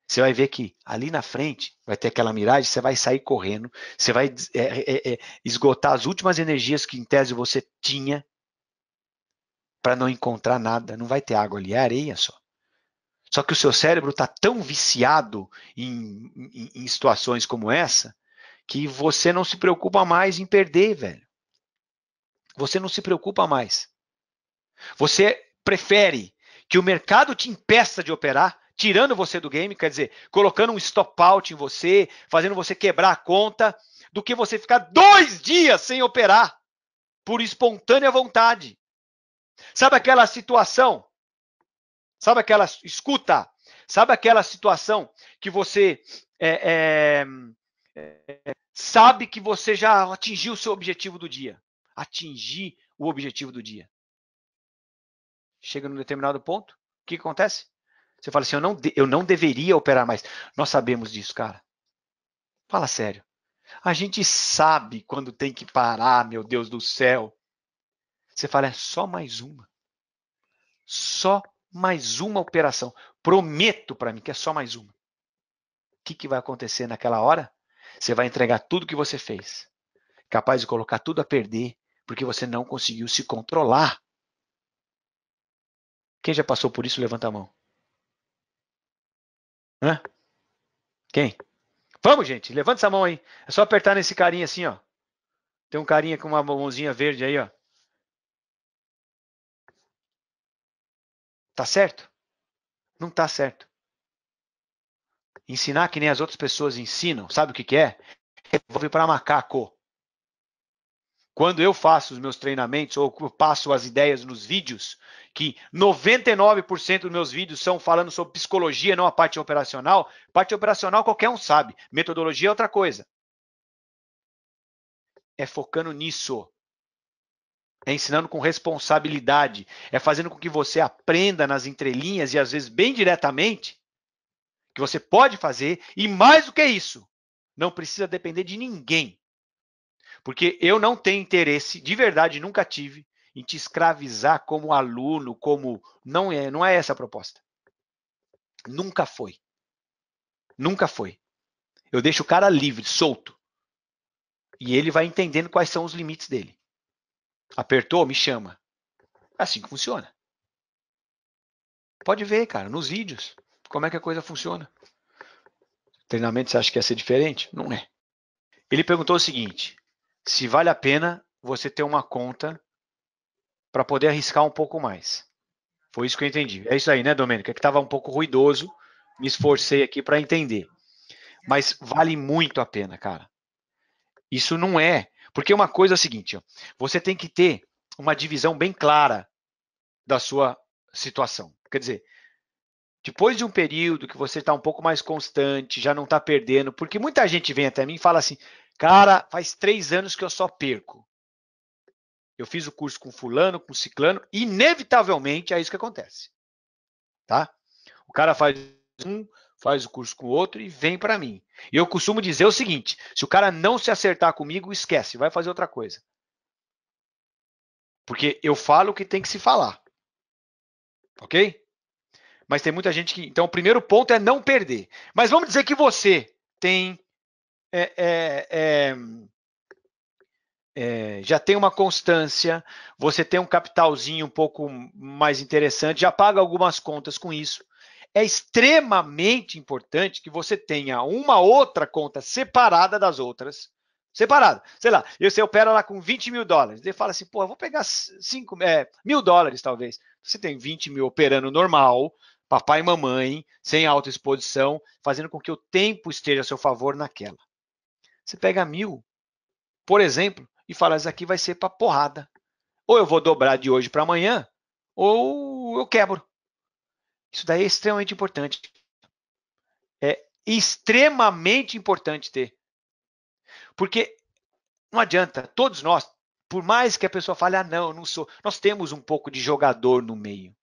Você vai ver que ali na frente vai ter aquela miragem, você vai sair correndo, você vai esgotar as últimas energias que em tese você tinha para não encontrar nada. Não vai ter água ali, é areia só. Só que o seu cérebro está tão viciado em situações como essa que você não se preocupa mais em perder, velho. Você não se preocupa mais. Você prefere que o mercado te impeça de operar, tirando você do game, quer dizer, colocando um stop out em você, fazendo você quebrar a conta, do que você ficar 2 dias sem operar, por espontânea vontade. Sabe aquela situação? Sabe aquela escuta? Sabe aquela situação que você sabe que você já atingiu o seu objetivo do dia? Atingir o objetivo do dia. Chega num determinado ponto, o que acontece? Você fala assim, eu não deveria operar mais. Nós sabemos disso, cara. Fala sério. A gente sabe quando tem que parar, meu Deus do céu. Você fala, é só mais uma. Só mais uma operação. Prometo para mim que é só mais uma. O que vai acontecer naquela hora? Você vai entregar tudo que você fez. Capaz de colocar tudo a perder, porque você não conseguiu se controlar. Quem já passou por isso, levanta a mão. Hã? Quem? Vamos, gente, levanta essa mão aí. É só apertar nesse carinha assim, ó. Tem um carinha com uma mãozinha verde aí, ó. Tá certo? Não tá certo. Ensinar que nem as outras pessoas ensinam, sabe o que é? Revolver para macaco. Quando eu faço os meus treinamentos ou passo as ideias nos vídeos, que 99% dos meus vídeos são falando sobre psicologia, não a parte operacional. Parte operacional qualquer um sabe. Metodologia é outra coisa. É focando nisso. É ensinando com responsabilidade. É fazendo com que você aprenda nas entrelinhas e às vezes bem diretamente que você pode fazer. E mais do que isso, não precisa depender de ninguém. Porque eu não tenho interesse, de verdade, nunca tive, em te escravizar como aluno, como. Não é essa a proposta. Nunca foi. Nunca foi. Eu deixo o cara livre, solto. E ele vai entendendo quais são os limites dele. Apertou, me chama. É assim que funciona. Pode ver, cara, nos vídeos, como é que a coisa funciona. Treinamento, você acha que ia ser diferente? Não é. Ele perguntou o seguinte: se vale a pena você ter uma conta para poder arriscar um pouco mais. Foi isso que eu entendi. É isso aí, né, Domênico? É que estava um pouco ruidoso, me esforcei aqui para entender. Mas vale muito a pena, cara. Isso não é. Porque uma coisa é a seguinte: ó, você tem que ter uma divisão bem clara da sua situação. Quer dizer, depois de um período que você está um pouco mais constante, já não está perdendo, porque muita gente vem até mim e fala assim, cara, faz 3 anos que eu só perco. Eu fiz o curso com fulano, com ciclano, inevitavelmente é isso que acontece. Tá? O cara faz o curso com o outro e vem para mim. E eu costumo dizer o seguinte, se o cara não se acertar comigo, esquece, vai fazer outra coisa. Porque eu falo o que tem que se falar. Ok? Mas tem muita gente que... Então, o primeiro ponto é não perder. Mas vamos dizer que você tem... já tem uma constância, você tem um capitalzinho um pouco mais interessante, já paga algumas contas com isso. É extremamente importante que você tenha uma outra conta separada das outras. Separada. Sei lá, você opera lá com 20 mil dólares. Ele fala assim, pô, eu vou pegar $1.000 talvez. Você tem 20 mil operando normal, papai e mamãe, sem autoexposição, fazendo com que o tempo esteja a seu favor naquela. Você pega 1.000, por exemplo, e fala, isso aqui vai ser para porrada. Ou eu vou dobrar de hoje para amanhã, ou eu quebro. Isso daí é extremamente importante. É extremamente importante ter. Porque não adianta, todos nós, por mais que a pessoa fale, não, eu não sou, nós temos um pouco de jogador no meio,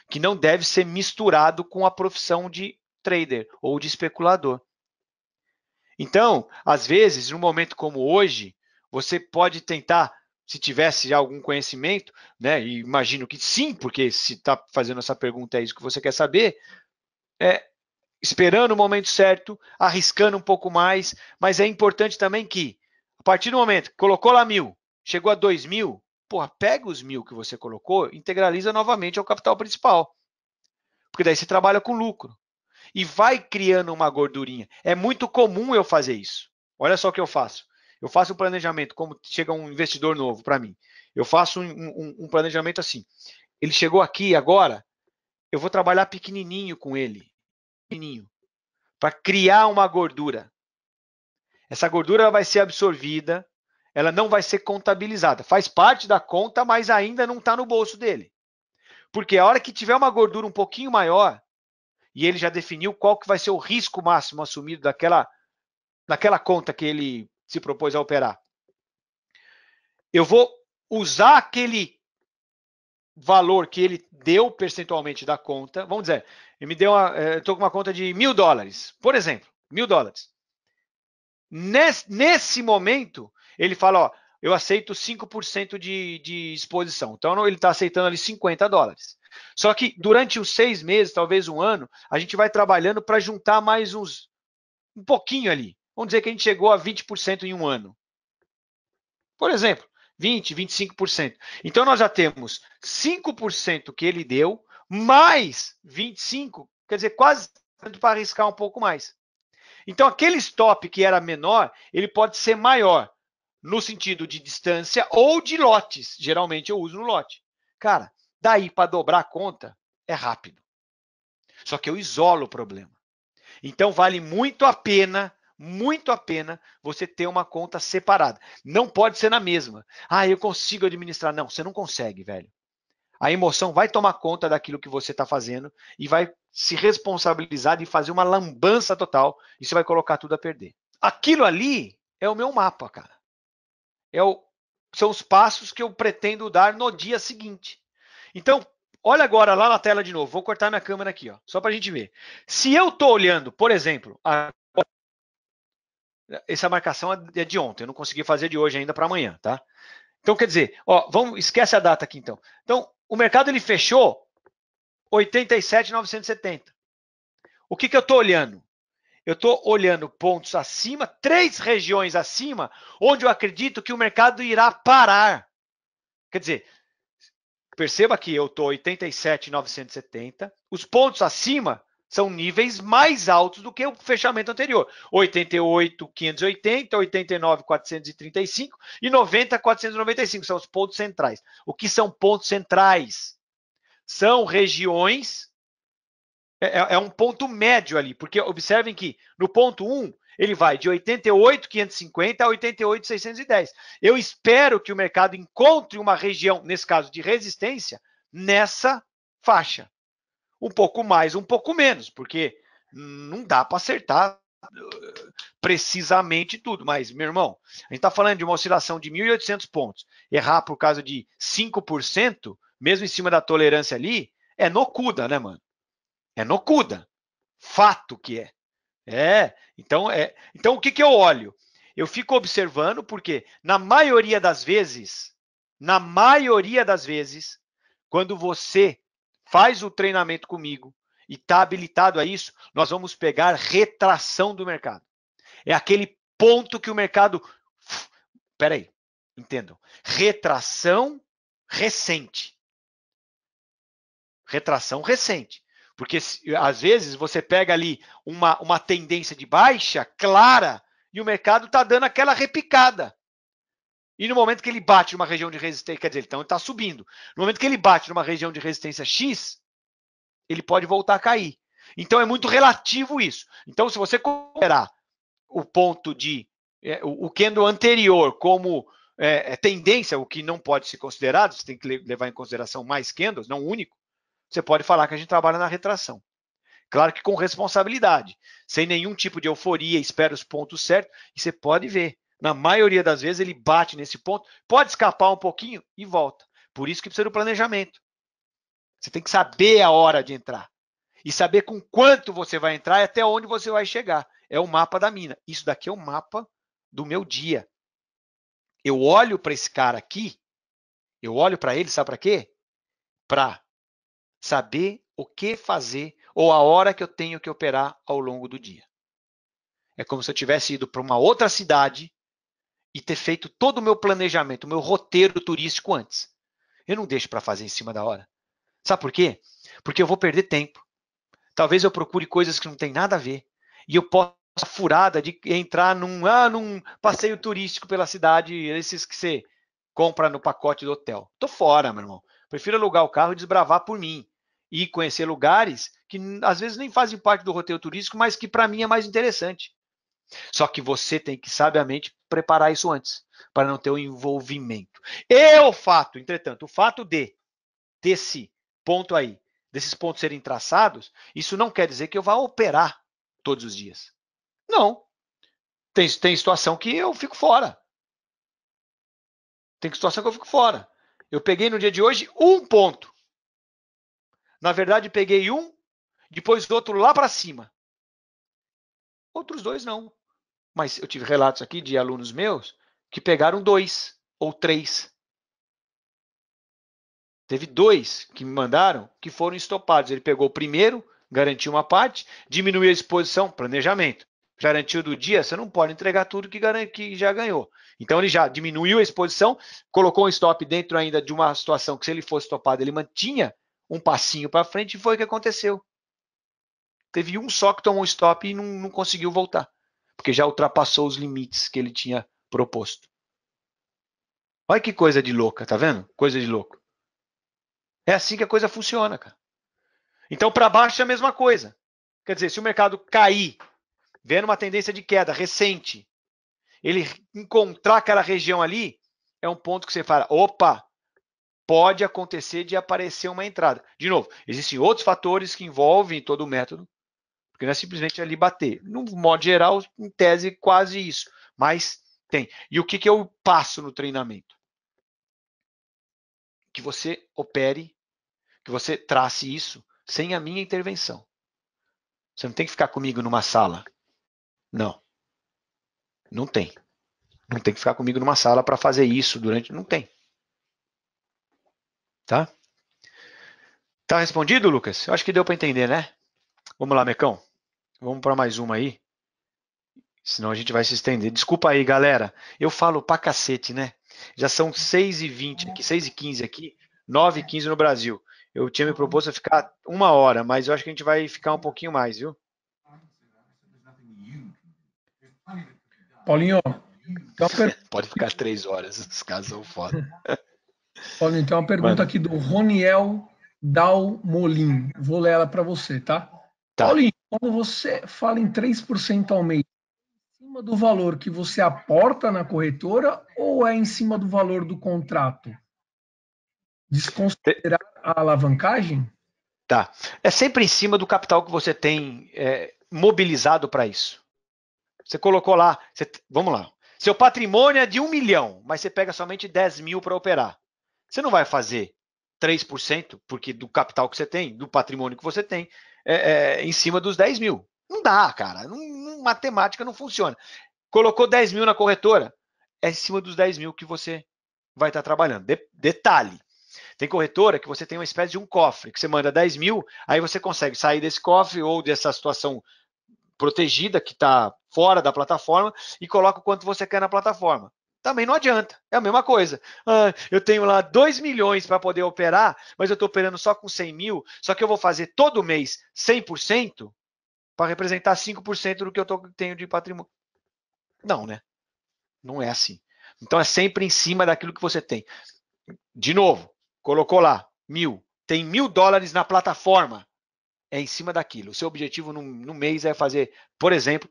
que não deve ser misturado com a profissão de trader ou de especulador. Então, às vezes, num momento como hoje, você pode tentar, se tivesse já algum conhecimento, né? E imagino que sim, porque se está fazendo essa pergunta é isso que você quer saber, esperando o momento certo, arriscando um pouco mais, mas é importante também que, a partir do momento que colocou lá 1.000, chegou a 2.000, porra, pega os 1.000 que você colocou, integraliza novamente ao capital principal, porque daí você trabalha com lucro e vai criando uma gordurinha. É muito comum eu fazer isso. Olha só o que eu faço. Eu faço um planejamento, como chega um investidor novo para mim. Eu faço um planejamento assim. Ele chegou aqui agora, eu vou trabalhar pequenininho com ele. Pequenininho. Para criar uma gordura. Essa gordura vai ser absorvida, ela não vai ser contabilizada. Faz parte da conta, mas ainda não está no bolso dele. Porque a hora que tiver uma gordura um pouquinho maior, e ele já definiu qual que vai ser o risco máximo assumido daquela conta que ele se propôs a operar. Eu vou usar aquele valor que ele deu percentualmente da conta. Vamos dizer, ele me deu eu estou com uma conta de $1.000, por exemplo, $1.000. Nesse momento, ele fala, ó, eu aceito 5% de exposição. Então, ele está aceitando ali $50. Só que durante os 6 meses, talvez um ano, a gente vai trabalhando para juntar mais um pouquinho ali. Vamos dizer que a gente chegou a 20% em um ano. Por exemplo, 20%, 25%. Então, nós já temos 5% que ele deu, mais 25%, quer dizer, quase para arriscar um pouco mais. Então, aquele stop que era menor, ele pode ser maior, no sentido de distância ou de lotes. Geralmente eu uso no lote. Cara, daí para dobrar a conta é rápido. Só que eu isolo o problema. Então, vale muito a pena você ter uma conta separada. Não pode ser na mesma. Eu consigo administrar. Não, você não consegue, velho. A emoção vai tomar conta daquilo que você está fazendo e vai se responsabilizar de fazer uma lambança total e você vai colocar tudo a perder. Aquilo ali é o meu mapa, cara. São os passos que eu pretendo dar no dia seguinte. Então, olha agora lá na tela de novo. Vou cortar minha câmera aqui, ó, só para a gente ver. Se eu estou olhando, por exemplo, essa marcação é de ontem, eu não consegui fazer de hoje ainda para amanhã, tá? Então, quer dizer, ó, esquece a data aqui então. Então, o mercado ele fechou 87.970. O que eu estou olhando? Eu estou olhando pontos acima, 3 regiões acima, onde eu acredito que o mercado irá parar. Quer dizer, perceba que eu estou 87.970. Os pontos acima são níveis mais altos do que o fechamento anterior. 88.580, 89.435 e 90.495 são os pontos centrais. O que são pontos centrais? São regiões, é um ponto médio ali, porque observem que no ponto 1, ele vai de 88.550 a 88.610. Eu espero que o mercado encontre uma região, nesse caso de resistência, nessa faixa. Um pouco mais, um pouco menos, porque não dá para acertar precisamente tudo. Mas, meu irmão, a gente está falando de uma oscilação de 1.800 pontos. Errar por causa de 5%, mesmo em cima da tolerância ali, é nocuda, né, mano? É nocuda. Fato que é. Então o que eu olho? Eu fico observando porque na maioria das vezes, quando você faz o treinamento comigo e está habilitado a isso, nós vamos pegar retração do mercado. É aquele ponto que o mercado... Peraí, entendam. Retração recente. Retração recente. Porque às vezes você pega ali uma tendência de baixa clara e o mercado está dando aquela repicada. E no momento que ele bate numa região de resistência, quer dizer, então ele está subindo. No momento que ele bate numa região de resistência X, ele pode voltar a cair. Então é muito relativo isso. Então, se você considerar o ponto de o candle anterior como tendência, o que não pode ser considerado, você tem que levar em consideração mais candles, não único, você pode falar que a gente trabalha na retração. Claro que com responsabilidade, sem nenhum tipo de euforia, espera os pontos certos, e você pode ver, na maioria das vezes ele bate nesse ponto, pode escapar um pouquinho e volta. Por isso que precisa do planejamento. Você tem que saber a hora de entrar. E saber com quanto você vai entrar e até onde você vai chegar. É o mapa da mina. Isso daqui é o mapa do meu dia. Eu olho para esse cara aqui, eu olho para ele, sabe para quê? Para saber o que fazer ou a hora que eu tenho que operar ao longo do dia. É como se eu tivesse ido para uma outra cidade e ter feito todo o meu planejamento, o meu roteiro turístico antes. Eu não deixo para fazer em cima da hora. Sabe por quê? Porque eu vou perder tempo. Talvez eu procure coisas que não tem nada a ver. E eu posso furada de entrar num passeio turístico pela cidade, esses que você compra no pacote do hotel. Tô fora, meu irmão. Prefiro alugar o carro e desbravar por mim. E conhecer lugares que às vezes nem fazem parte do roteiro turístico, mas que para mim é mais interessante. Só que você tem que sabiamente preparar isso antes, para não ter o envolvimento. E o fato, entretanto, o fato desse ponto aí, desses pontos serem traçados, isso não quer dizer que eu vá operar todos os dias. Não. Tem situação que eu fico fora. Tem situação que eu fico fora. Eu peguei no dia de hoje um ponto. Na verdade, peguei um, depois outro lá para cima. Outros dois não. Mas eu tive relatos aqui de alunos meus que pegaram 2 ou 3. Teve 2 que me mandaram que foram estopados. Ele pegou o primeiro, garantiu uma parte, diminuiu a exposição, planejamento. Garantiu do dia, você não pode entregar tudo que já ganhou. Então ele já diminuiu a exposição, colocou um stop dentro ainda de uma situação que se ele fosse estopado, ele mantinha um passinho para frente e foi o que aconteceu. Teve um só que tomou stop e não conseguiu voltar, porque já ultrapassou os limites que ele tinha proposto. Olha que coisa de louca, tá vendo? Coisa de louco. É assim que a coisa funciona, cara. Então, para baixo é a mesma coisa. Quer dizer, se o mercado cair, vendo uma tendência de queda recente, ele encontrar aquela região ali, é um ponto que você fala, opa, pode acontecer de aparecer uma entrada. De novo, existem outros fatores que envolvem todo o método, porque não é simplesmente ali bater. No modo geral, em tese, quase isso. Mas tem. E o que eu passo no treinamento? Que você opere, que você trace isso sem a minha intervenção. Você não tem que ficar comigo numa sala. Não. Não tem. Não tem que ficar comigo numa sala para fazer isso durante. Não tem. Tá? Tá respondido, Lucas? Eu acho que deu para entender, né? Vamos lá, Mecão. Vamos para mais uma aí. Senão a gente vai se estender. Desculpa aí, galera. Eu falo pra cacete, né? Já são 6h20 aqui, 6h15 aqui, 9h15 no Brasil. Eu tinha me proposto a ficar 1 hora, mas eu acho que a gente vai ficar um pouquinho mais, viu? Paulinho, então, Pode ficar 3 horas, os casos são foda. Paulinho, tem uma pergunta Manda. aqui do Roniel Dalmolin. Vou ler ela para você, tá? Tá. Paulinho, quando você fala em 3% ao mês, é em cima do valor que você aporta na corretora ou é em cima do valor do contrato? Desconsiderar a alavancagem? Tá. É sempre em cima do capital que você tem mobilizado para isso. Você colocou lá, vamos lá. Seu patrimônio é de 1 milhão, mas você pega somente 10 mil para operar. Você não vai fazer 3%, porque do capital que você tem, do patrimônio que você tem, em cima dos 10 mil. Não dá, cara. Matemática não funciona. Colocou 10 mil na corretora, é em cima dos 10 mil que você vai estar trabalhando. Detalhe. Tem corretora que você tem uma espécie de um cofre, que você manda 10 mil, aí você consegue sair desse cofre ou dessa situação protegida que está fora da plataforma e coloca o quanto você quer na plataforma. Também não adianta, é a mesma coisa. Eu tenho lá 2 milhões para poder operar, mas eu estou operando só com 100 mil, só que eu vou fazer todo mês 100% para representar 5% do que eu tenho de patrimônio. Não, né? Não é assim. Então é sempre em cima daquilo que você tem. De novo, colocou lá 1.000, tem $1.000 na plataforma, é em cima daquilo. O seu objetivo no mês é fazer, por exemplo,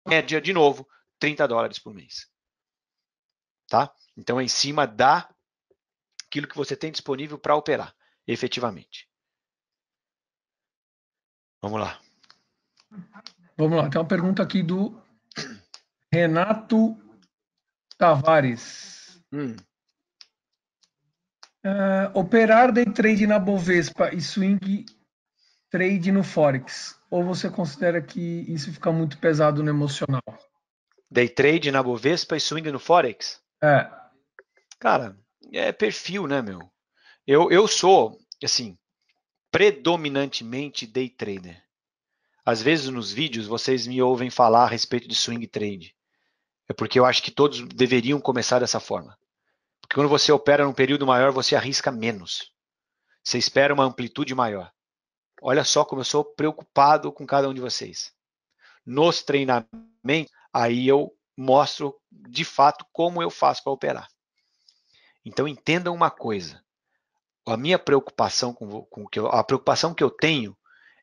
média de novo, $30 por mês. tá? Então é em cima daquilo que você tem disponível para operar, efetivamente. Vamos lá. Vamos lá, tem uma pergunta aqui do Renato Tavares. Operar day trade na Bovespa e swing trade no Forex? Ou você considera que isso fica muito pesado no emocional? Day trade na Bovespa e swing no Forex? Cara, é perfil, né, meu? Eu sou, assim, predominantemente day trader. Às vezes nos vídeos vocês me ouvem falar a respeito de swing trade. É porque eu acho que todos deveriam começar dessa forma. Porque quando você opera num período maior, você arrisca menos. Você espera uma amplitude maior. Olha só como eu sou preocupado com cada um de vocês. Nos treinamentos, aí eu mostro de fato como eu faço para operar. Então entendam uma coisa. A minha preocupação a preocupação que eu tenho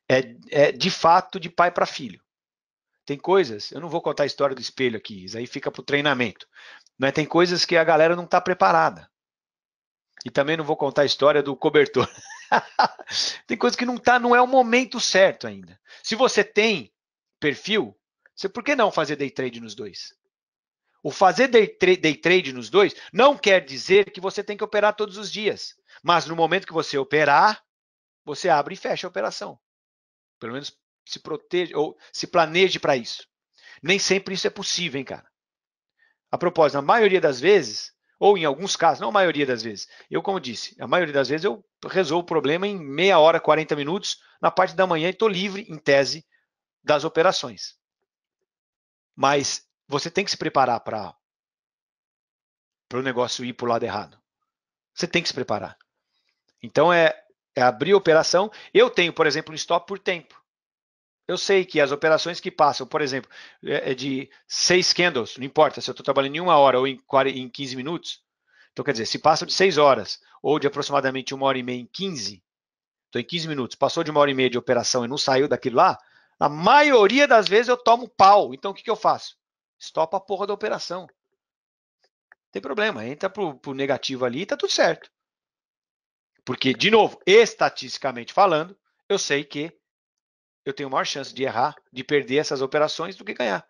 é de fato de pai para filho. Tem coisas, eu não vou contar a história do espelho aqui, isso aí fica para o treinamento. Mas tem coisas que a galera não está preparada. E também não vou contar a história do cobertor. Tem coisas que não é o momento certo ainda. Se você tem perfil, por que não fazer day trade nos dois? O fazer day trade nos dois não quer dizer que você tem que operar todos os dias. Mas no momento que você operar, você abre e fecha a operação. Pelo menos se proteja ou se planeje para isso. Nem sempre isso é possível, hein, cara? A propósito, na maioria das vezes, ou em alguns casos, não a maioria das vezes, eu, como disse, a maioria das vezes eu resolvo o problema em meia hora, 40 minutos, na parte da manhã e estou livre, em tese, das operações. Mas você tem que se preparar para o negócio ir para o lado errado. Você tem que se preparar. Então é abrir a operação. Eu tenho, por exemplo, um stop por tempo. Eu sei que as operações que passam, por exemplo, de 6 candles, não importa se eu estou trabalhando em 1 hora ou em 15 minutos. Então, quer dizer, se passam de 6 horas ou de aproximadamente 1 hora e meia em 15, estou em 15 minutos, passou de 1 hora e meia de operação e não saiu daquilo lá, a maioria das vezes eu tomo pau. Então, o que eu faço? Stopa a porra da operação. Não tem problema, entra pro negativo ali e tá tudo certo. Porque, de novo, estatisticamente falando, eu sei que eu tenho maior chance de errar, de perder essas operações do que ganhar.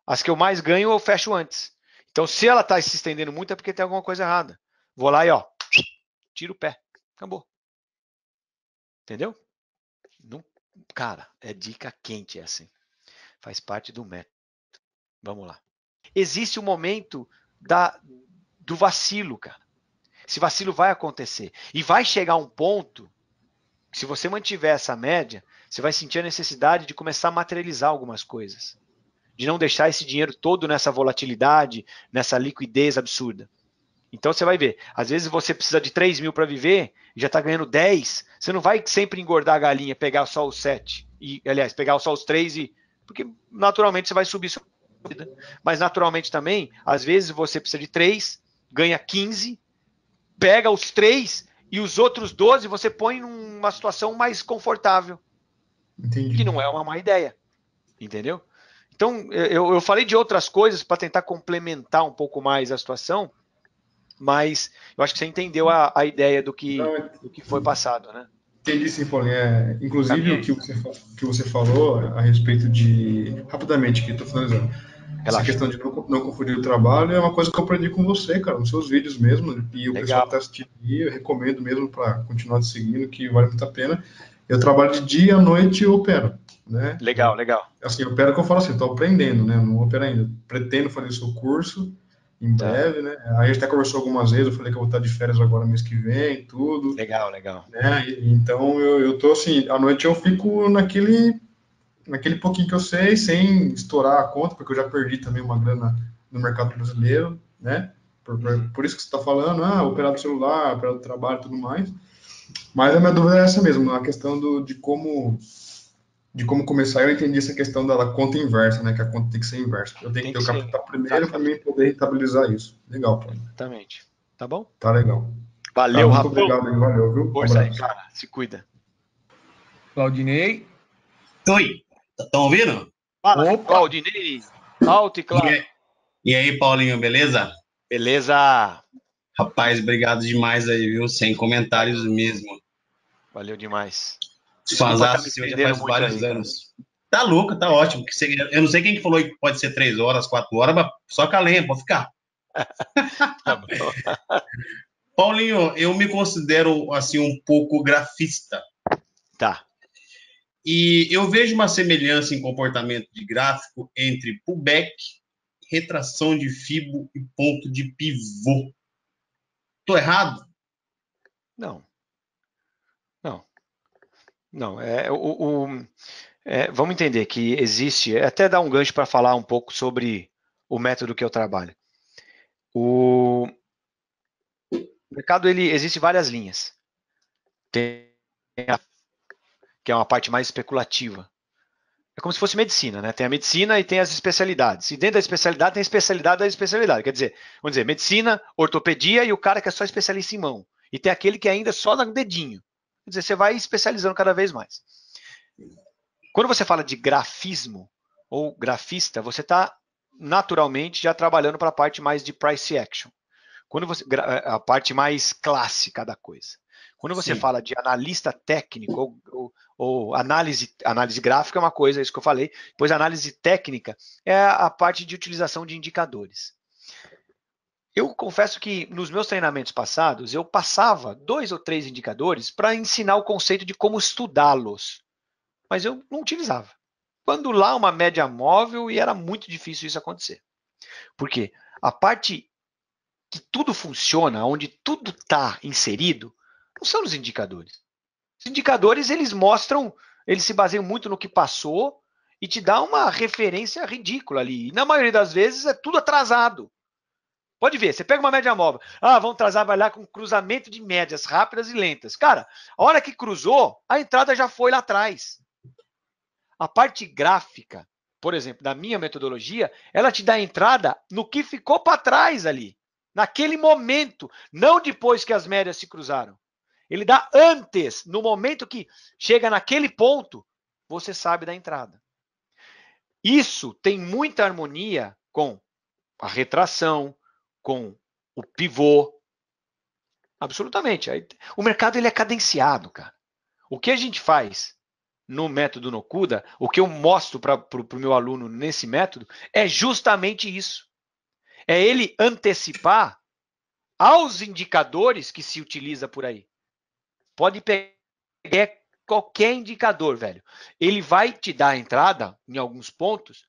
As que eu mais ganho, eu fecho antes. Então, se ela está se estendendo muito, é porque tem alguma coisa errada. Vou lá e, ó, tiro o pé. Acabou. Entendeu? Não, cara, é dica quente essa. Faz parte do método. Vamos lá. Existe o momento do vacilo, cara. Esse vacilo vai acontecer. E vai chegar um ponto que, se você mantiver essa média, você vai sentir a necessidade de começar a materializar algumas coisas. De não deixar esse dinheiro todo nessa volatilidade, nessa liquidez absurda. Então você vai ver, às vezes você precisa de 3 mil para viver, e já está ganhando 10, você não vai sempre engordar a galinha, pegar só os 7, aliás, pegar só os 3, porque naturalmente você vai subir sua vida. Mas naturalmente também, às vezes você precisa de 3, ganha 15, pega os 3 e os outros 12 você põe numa situação mais confortável. Entendi. Que não é uma má ideia, entendeu? Então, eu falei de outras coisas para tentar complementar um pouco mais a situação, mas eu acho que você entendeu a ideia do que foi passado, né? Entendi sim, Paulinho. Inclusive, o que você falou a respeito de... Rapidamente aqui, estou finalizando. Essa Relaxa. questão de não confundir o trabalho é uma coisa que eu aprendi com você, cara, nos seus vídeos mesmo. E o pessoal que está assistindo aí, eu recomendo mesmo para continuar te seguindo, que vale muito a pena. Eu trabalho de dia, à noite e opero, né? Legal. Assim, eu opero que eu falo assim, estou aprendendo, né? Não opero ainda. Pretendo fazer o seu curso em breve, né? A gente até conversou algumas vezes, eu falei que eu vou estar de férias agora mês que vem, tudo. Legal. Né? Então, eu tô assim, à noite eu fico naquele pouquinho que eu sei, sem estourar a conta, porque eu já perdi também uma grana no mercado brasileiro, né? Por isso que você está falando, operar do celular, operar do trabalho e tudo mais. Mas a minha dúvida é essa mesmo, a questão de como começar. Eu entendi essa questão da conta inversa, né? Que a conta tem que ser inversa. Eu tenho que ter o capital primeiro para mim poder rentabilizar isso. Legal, pô. Exatamente. Tá bom? Tá legal. Valeu, muito Rafão. obrigado, valeu, viu? Força aí, cara. Se cuida. Claudinei. Oi, estão ouvindo? Fala, Claudinei. Alto e claro. E aí, Paulinho, beleza? Beleza? Rapaz, obrigado demais aí, viu? Sem comentários mesmo. Valeu demais. Desculpa estar me Fãzaço seu, já estendendo faz muito vários aí, cara. anos. Tá louco, tá ótimo. Eu não sei quem que falou que pode ser 3 horas, 4 horas, mas só com a lenha, pode ficar. Tá bom. Paulinho, eu me considero, assim, um pouco grafista. Tá. E eu vejo uma semelhança em comportamento de gráfico entre pullback, retração de fibo e ponto de pivô. Tô errado? Não. Não. Não. Vamos entender que existe, até dar um gancho para falar um pouco sobre o método que eu trabalho. O mercado, existe várias linhas. Tem a, que é uma parte mais especulativa. É como se fosse medicina, né? Tem a medicina e tem as especialidades. E dentro da especialidade tem a especialidade da especialidade. Quer dizer, vamos dizer, medicina, ortopedia e o cara que é só especialista em mão. E tem aquele que é ainda só no dedinho. Quer dizer, você vai especializando cada vez mais. Quando você fala de grafismo ou grafista, você está naturalmente já trabalhando para a parte mais de price action. A parte mais clássica da coisa. Quando você Sim. fala de analista técnico ou análise gráfica é uma coisa, é isso que eu falei, pois a análise técnica é a parte de utilização de indicadores. Eu confesso que nos meus treinamentos passados, eu passava 2 ou 3 indicadores para ensinar o conceito de como estudá-los, mas eu não utilizava. Quando lá uma média móvel e era muito difícil isso acontecer. Por quê? A parte que tudo funciona, onde tudo está inserido, não são os indicadores. Os indicadores, eles mostram, eles se baseiam muito no que passou e te dá uma referência ridícula ali. E na maioria das vezes é tudo atrasado. Pode ver, você pega uma média móvel, vamos trabalhar com cruzamento de médias rápidas e lentas. Cara, a hora que cruzou, a entrada já foi lá atrás. A parte gráfica, por exemplo, da minha metodologia, ela te dá a entrada no que ficou para trás ali. Naquele momento, não depois que as médias se cruzaram. Ele dá antes, no momento que chega naquele ponto, você sabe da entrada. Isso tem muita harmonia com a retração, com o pivô. Absolutamente. O mercado ele é cadenciado, cara. O que a gente faz no método Nokuda, o que eu mostro para o meu aluno nesse método, é justamente isso. É ele antecipar aos indicadores que se utiliza por aí. Pode pegar qualquer indicador, velho. Ele vai te dar a entrada em alguns pontos,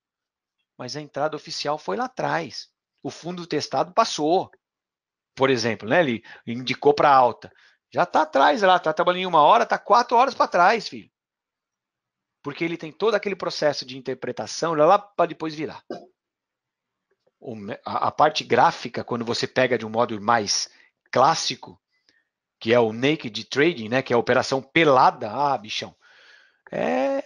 mas a entrada oficial foi lá atrás. O fundo testado passou. Por exemplo, né? Ele indicou para alta. Já está atrás lá, está trabalhando em 1 hora, está 4 horas para trás, filho. Porque ele tem todo aquele processo de interpretação lá para depois virar. A parte gráfica, quando você pega de um modo mais clássico, que é o naked trading, né, que é a operação pelada, bichão, é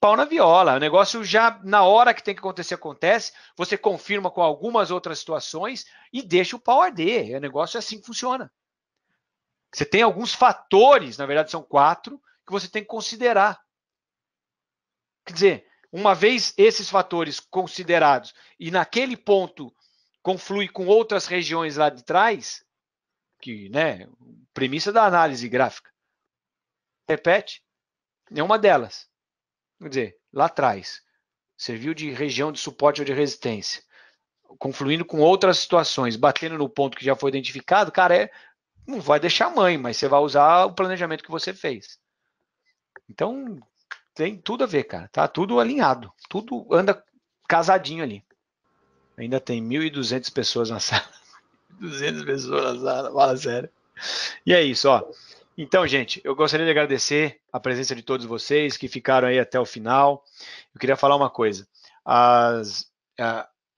pau na viola. O negócio já, na hora que tem que acontecer, acontece, você confirma com algumas outras situações e deixa o pau arder. O negócio é assim que funciona. Você tem alguns fatores, na verdade são 4, que você tem que considerar. Quer dizer, uma vez esses fatores considerados e naquele ponto conflui com outras regiões lá de trás, que, né, premissa da análise gráfica, repete, nenhuma delas. Quer dizer, lá atrás, serviu de região de suporte ou de resistência, confluindo com outras situações, batendo no ponto que já foi identificado, cara, não vai deixar mãe, mas você vai usar o planejamento que você fez. Então, tem tudo a ver, cara. Tá tudo alinhado. Tudo anda casadinho ali. Ainda tem 1.200 pessoas na sala. 200 pessoas na sala, fala sério. E é isso, ó. Então, gente, eu gostaria de agradecer a presença de todos vocês que ficaram aí até o final. Eu queria falar uma coisa.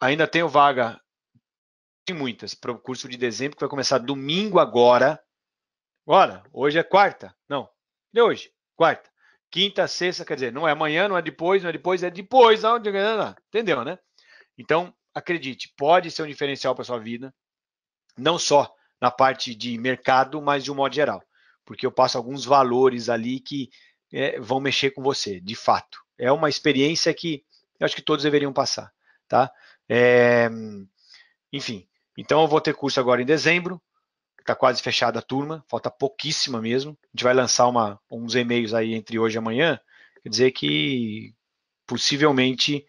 Ainda tenho vaga, tem muitas, para o curso de dezembro, que vai começar domingo agora. Agora, hoje é quarta? Não, de hoje, quarta. Quinta, sexta, quer dizer, não é amanhã, não é depois, não é depois, é depois. Não, entendeu, né? Então, acredite, pode ser um diferencial para sua vida, não só na parte de mercado, mas de um modo geral. Porque eu passo alguns valores ali que vão mexer com você, de fato. É uma experiência que eu acho que todos deveriam passar, tá? Enfim, Então eu vou ter curso agora em dezembro, está quase fechada a turma, falta pouquíssima mesmo. A gente vai lançar uns e-mails aí entre hoje e amanhã, quer dizer que possivelmente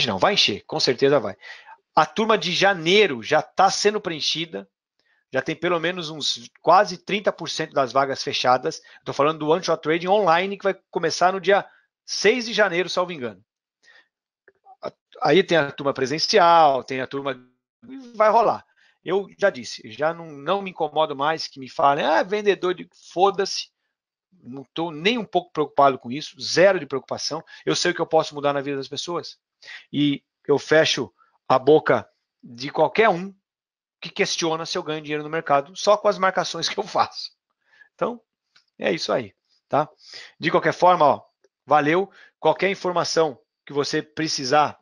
não, vai encher, com certeza vai. A turma de janeiro já está sendo preenchida, já tem pelo menos uns quase 30% das vagas fechadas. Estou falando do One Shot Trading online, que vai começar no dia 6 de janeiro, salvo engano. Aí tem a turma presencial, tem a turma... Vai rolar. Eu já disse, já não me incomodo mais que me falem, vendedor de... Foda-se. Não estou nem um pouco preocupado com isso, zero de preocupação. Eu sei o que eu posso mudar na vida das pessoas. E eu fecho a boca de qualquer um que questiona se eu ganho dinheiro no mercado só com as marcações que eu faço. Então, é isso aí. Tá? De qualquer forma, ó, valeu. Qualquer informação que você precisar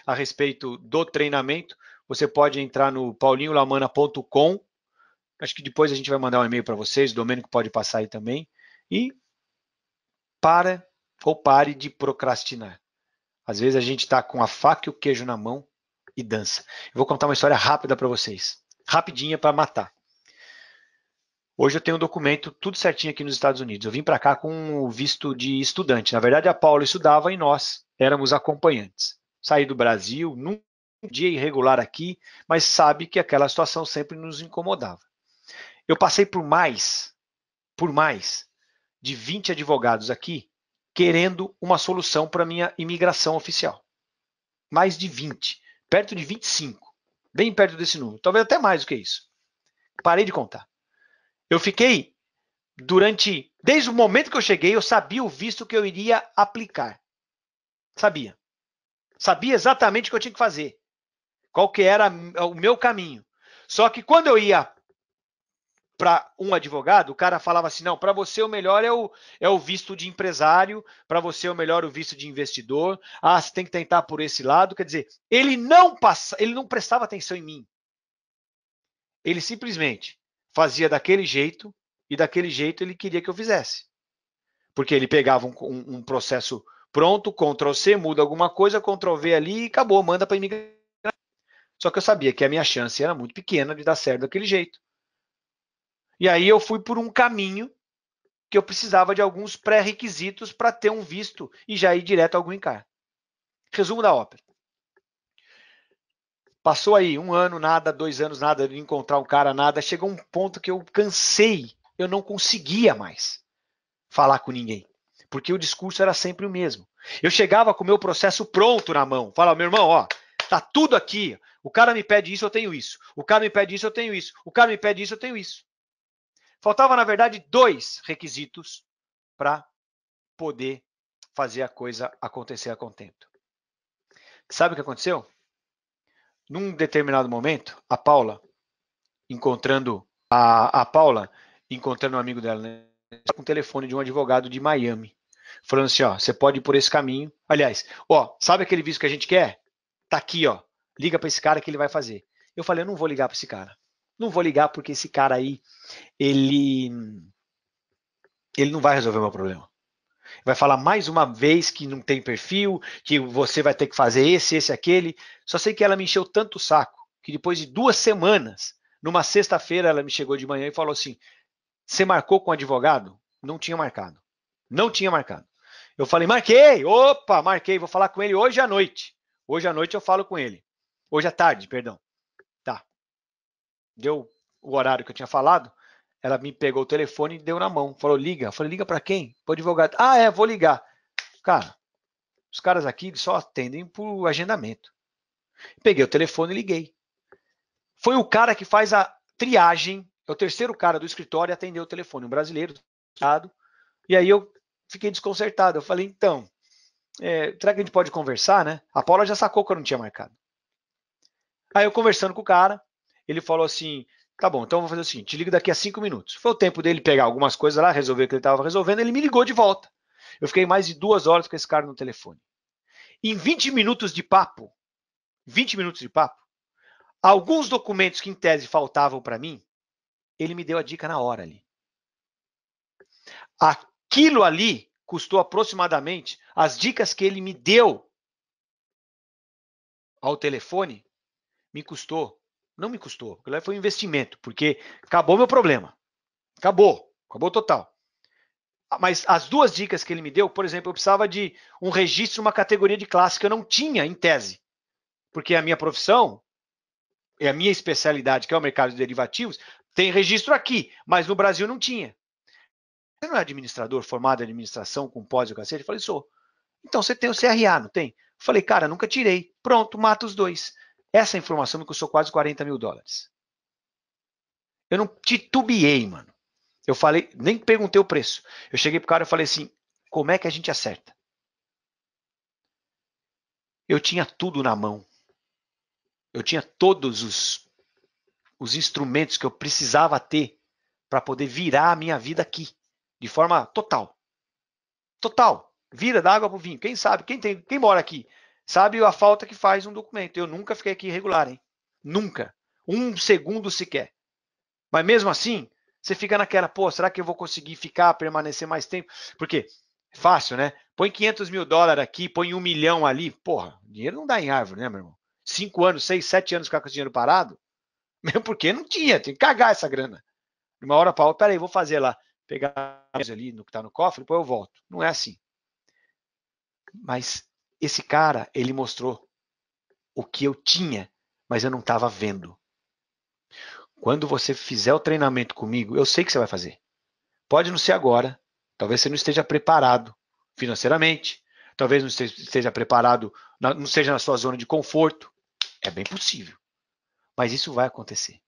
a respeito do treinamento, você pode entrar no paulinholamana.com. Acho que depois a gente vai mandar um e-mail para vocês, o Domênico pode passar aí também. E pare de procrastinar. Às vezes a gente está com a faca e o queijo na mão e dança. Eu vou contar uma história rápida para vocês. Rapidinha para matar. Hoje eu tenho um documento tudo certinho aqui nos Estados Unidos. Eu vim para cá com o visto de estudante. Na verdade, a Paula estudava e nós éramos acompanhantes. Saí do Brasil, num dia irregular aqui, mas sabe que aquela situação sempre nos incomodava. Eu passei por mais de 20 advogados aqui querendo uma solução para minha imigração oficial. Mais de 20, perto de 25, bem perto desse número, talvez até mais do que isso. Parei de contar. Eu fiquei desde o momento que eu cheguei, eu sabia o visto que eu iria aplicar. Sabia exatamente o que eu tinha que fazer, qual que era o meu caminho. Só que quando eu ia para um advogado, o cara falava assim, não, para você o melhor é o visto de empresário, para você o melhor o visto de investidor, você tem que tentar por esse lado, quer dizer, ele não prestava atenção em mim. Ele simplesmente fazia daquele jeito, e daquele jeito ele queria que eu fizesse. Porque ele pegava um processo pronto, Ctrl+C, muda alguma coisa, Ctrl+V ali e acabou, manda para imigração. Só que eu sabia que a minha chance era muito pequena de dar certo daquele jeito. E aí eu fui por um caminho que eu precisava de alguns pré-requisitos para ter um visto e já ir direto ao green card. Resumo da ópera. Passou aí 1 ano, nada, 2 anos, nada, de encontrar um cara, nada. Chegou um ponto que eu cansei. Eu não conseguia mais falar com ninguém. Porque o discurso era sempre o mesmo. Eu chegava com o meu processo pronto na mão. Falava, meu irmão, ó, tá tudo aqui. O cara me pede isso, eu tenho isso. O cara me pede isso, eu tenho isso. O cara me pede isso, eu tenho isso. Faltava, na verdade, 2 requisitos para poder fazer a coisa acontecer a contento. Sabe o que aconteceu? Num determinado momento, a Paula, encontrando um amigo dela, né, com o telefone de um advogado de Miami, falando assim, ó, você pode ir por esse caminho. Aliás, ó, sabe aquele visto que a gente quer? Tá aqui, ó. Liga para esse cara que ele vai fazer. Eu falei, eu não vou ligar para esse cara. Não vou ligar porque esse cara aí, ele não vai resolver o meu problema. Vai falar mais uma vez que não tem perfil, que você vai ter que fazer esse, aquele. Só sei que ela me encheu tanto o saco, que depois de 2 semanas, numa sexta-feira, ela me chegou de manhã e falou assim, você marcou com o advogado? Não tinha marcado. Não tinha marcado. Eu falei, marquei. Opa, marquei. Vou falar com ele hoje à noite. Hoje à noite eu falo com ele. Hoje à tarde, perdão. Tá. Deu o horário que eu tinha falado. Ela me pegou o telefone e deu na mão. Falou, liga. Eu falei, liga para quem? Para o advogado. Vou ligar. Cara, os caras aqui só atendem por agendamento. Peguei o telefone e liguei. Foi o cara que faz a triagem, é o terceiro cara do escritório a atender o telefone, um brasileiro. E aí eu fiquei desconcertado. Eu falei, então, será que a gente pode conversar, né? A Paula já sacou que eu não tinha marcado. Aí eu conversando com o cara, ele falou assim, tá bom, então eu vou fazer o seguinte, te ligo daqui a 5 minutos. Foi o tempo dele pegar algumas coisas lá, resolver o que ele estava resolvendo, ele me ligou de volta. Eu fiquei mais de 2 horas com esse cara no telefone. Em 20 minutos de papo, alguns documentos que em tese faltavam para mim, ele me deu a dica na hora ali. Aquilo ali custou aproximadamente, as dicas que ele me deu, ao telefone me custou, não me custou, foi um investimento, porque acabou meu problema. Acabou total. Mas as duas dicas que ele me deu, por exemplo, eu precisava de um registro, uma categoria de classe que eu não tinha em tese, porque a minha profissão e a minha especialidade, que é o mercado de derivativos, tem registro aqui, mas no Brasil não tinha. Você não é administrador, formado em administração, com pós e o cacete? Eu falei, sou. Então você tem o CRA, não tem? Eu falei, cara, nunca tirei. Pronto, mata os dois. Essa informação me custou quase 40 mil dólares. Eu não titubeei, mano. Eu falei, nem perguntei o preço. Eu cheguei pro cara e falei assim, como é que a gente acerta? Eu tinha tudo na mão. Eu tinha todos os instrumentos que eu precisava ter para poder virar a minha vida aqui, de forma total. Total. Vira da água pro vinho. Quem sabe, quem mora aqui, sabe a falta que faz um documento. Eu nunca fiquei aqui irregular, hein? Nunca. Um segundo sequer. Mas mesmo assim, você fica naquela, pô, será que eu vou conseguir permanecer mais tempo? Porque é fácil, né? Põe 500 mil dólares aqui, põe 1 milhão ali. Porra, dinheiro não dá em árvore, né, meu irmão? 5 anos, 6, 7 anos ficar com esse dinheiro parado, mesmo porque não tinha, tem que cagar essa grana. De uma hora para outra, peraí, vou fazer lá, pegar ali no que tá no cofre, depois eu volto. Não é assim. Mas esse cara, ele mostrou o que eu tinha, mas eu não estava vendo. Quando você fizer o treinamento comigo, eu sei que você vai fazer. Pode não ser agora, talvez você não esteja preparado financeiramente, talvez não esteja preparado, não seja na sua zona de conforto. É bem possível. Mas isso vai acontecer.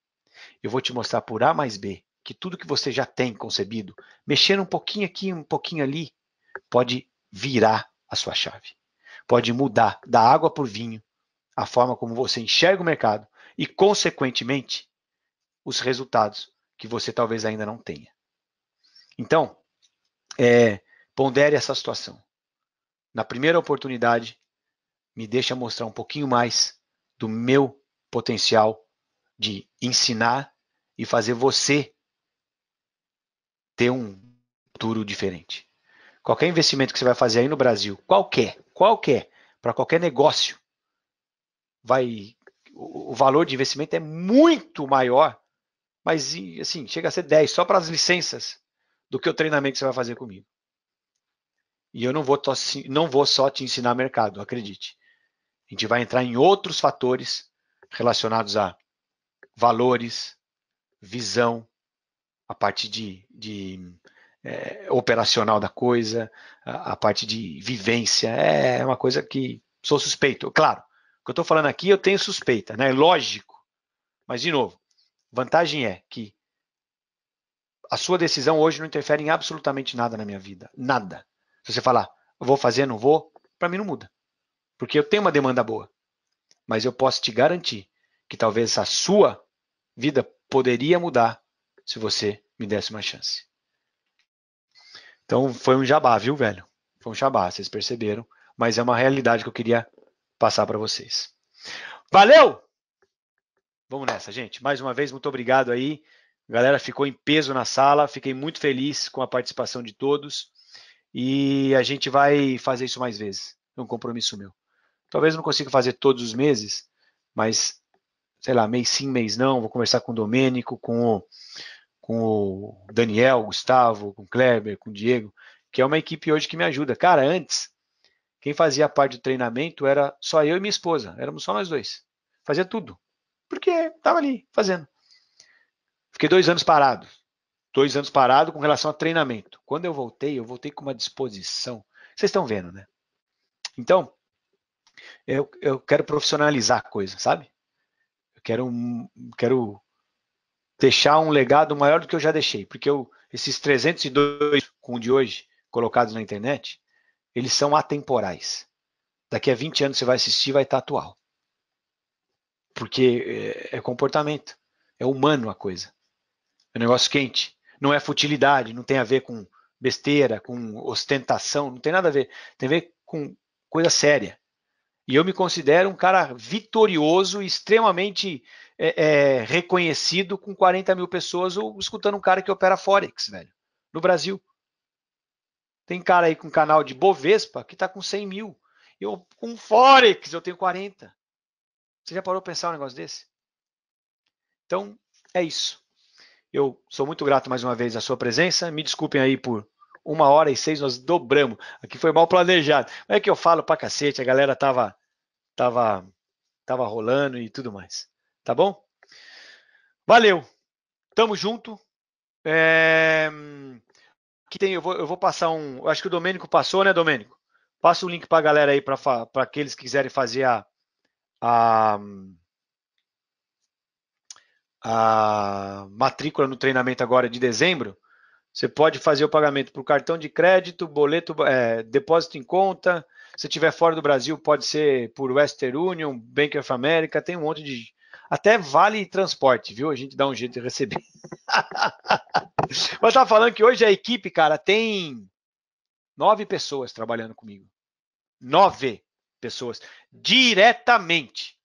Eu vou te mostrar por A mais B que tudo que você já tem concebido, mexendo um pouquinho aqui, um pouquinho ali, pode virar a sua chave. Pode mudar da água para o vinho a forma como você enxerga o mercado e, consequentemente, os resultados que você talvez ainda não tenha. Então, pondere essa situação. Na primeira oportunidade, me deixa mostrar um pouquinho mais do meu potencial de ensinar e fazer você ter um futuro diferente. Qualquer investimento que você vai fazer aí no Brasil, qualquer, para qualquer negócio, o valor de investimento é muito maior, mas assim, chega a ser 10 só para as licenças do que o treinamento que você vai fazer comigo. E eu não vou só te ensinar mercado, acredite. A gente vai entrar em outros fatores relacionados a valores, visão, a parte de operacional da coisa, a parte de vivência. É uma coisa que sou suspeito. Claro, o que eu estou falando aqui eu tenho suspeita, né? Lógico. Mas, de novo, vantagem é que a sua decisão hoje não interfere em absolutamente nada na minha vida. Nada. Se você falar, eu vou fazer, não vou, para mim não muda. Porque eu tenho uma demanda boa. Mas eu posso te garantir que talvez a sua vida poderia mudar se você me desse uma chance. Então foi um jabá, viu, velho? Foi um jabá, vocês perceberam. Mas é uma realidade que eu queria passar para vocês. Valeu! Vamos nessa, gente. Mais uma vez, muito obrigado aí. A galera ficou em peso na sala. Fiquei muito feliz com a participação de todos. E a gente vai fazer isso mais vezes. É um compromisso meu. Talvez eu não consiga fazer todos os meses, mas, sei lá, mês sim, mês não. Vou conversar com o Domênico, com o Daniel, o Gustavo, com o Kleber, com o Diego, que é uma equipe hoje que me ajuda. Cara, antes, quem fazia parte do treinamento era só eu e minha esposa. Éramos só nós dois. Fazia tudo. Porque estava ali, fazendo. Fiquei 2 anos parado. 2 anos parado com relação a treinamento. Quando eu voltei com uma disposição. Vocês estão vendo, né? Então, eu quero profissionalizar a coisa, sabe? Eu quero deixar um legado maior do que eu já deixei. Porque esses 302 com o de hoje, colocados na internet, eles são atemporais. Daqui a 20 anos você vai assistir e vai estar atual. Porque é comportamento. É humano a coisa. É um negócio quente. Não é futilidade, não tem a ver com besteira, com ostentação, não tem nada a ver. Tem a ver com coisa séria. E eu me considero um cara vitorioso, extremamente reconhecido com 40 mil pessoas ou escutando um cara que opera Forex, velho, no Brasil. Tem cara aí com canal de Bovespa que está com 100 mil. Eu com Forex eu tenho 40. Você já parou para pensar um negócio desse? Então, é isso. Eu sou muito grato mais uma vez à sua presença. Me desculpem aí por 1h06, nós dobramos. Aqui foi mal planejado. Não é que eu falo pra cacete, a galera tava rolando e tudo mais. Tá bom? Valeu. Tamo junto. Aqui tem, eu vou passar um. Eu acho que o Domênico passou, né, Domênico? Passa o link pra galera aí, para aqueles que quiserem fazer a matrícula no treinamento agora de dezembro. Você pode fazer o pagamento por cartão de crédito, boleto, depósito em conta. Se estiver fora do Brasil, pode ser por Western Union, Bank of America, tem um monte de. Até vale transporte, viu? A gente dá um jeito de receber. Mas tava falando que hoje a equipe, cara, tem 9 pessoas trabalhando comigo. 9 pessoas. Diretamente.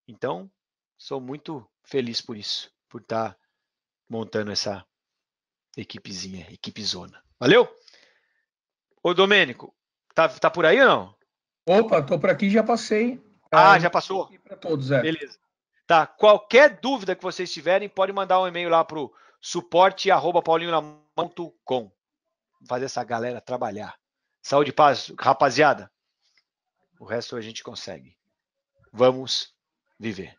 Então, sou muito feliz por isso, por estar montando essa equipezinha, equipezona. Valeu? Ô, Domênico, tá por aí ou não? Opa, tô por aqui, já passei. Já passou? Para todos, Beleza. Tá, qualquer dúvida que vocês tiverem, pode mandar um e-mail lá pro suporte@paulinholamão.com. Fazer essa galera trabalhar. Saúde e paz, rapaziada. O resto a gente consegue. Vamos viver.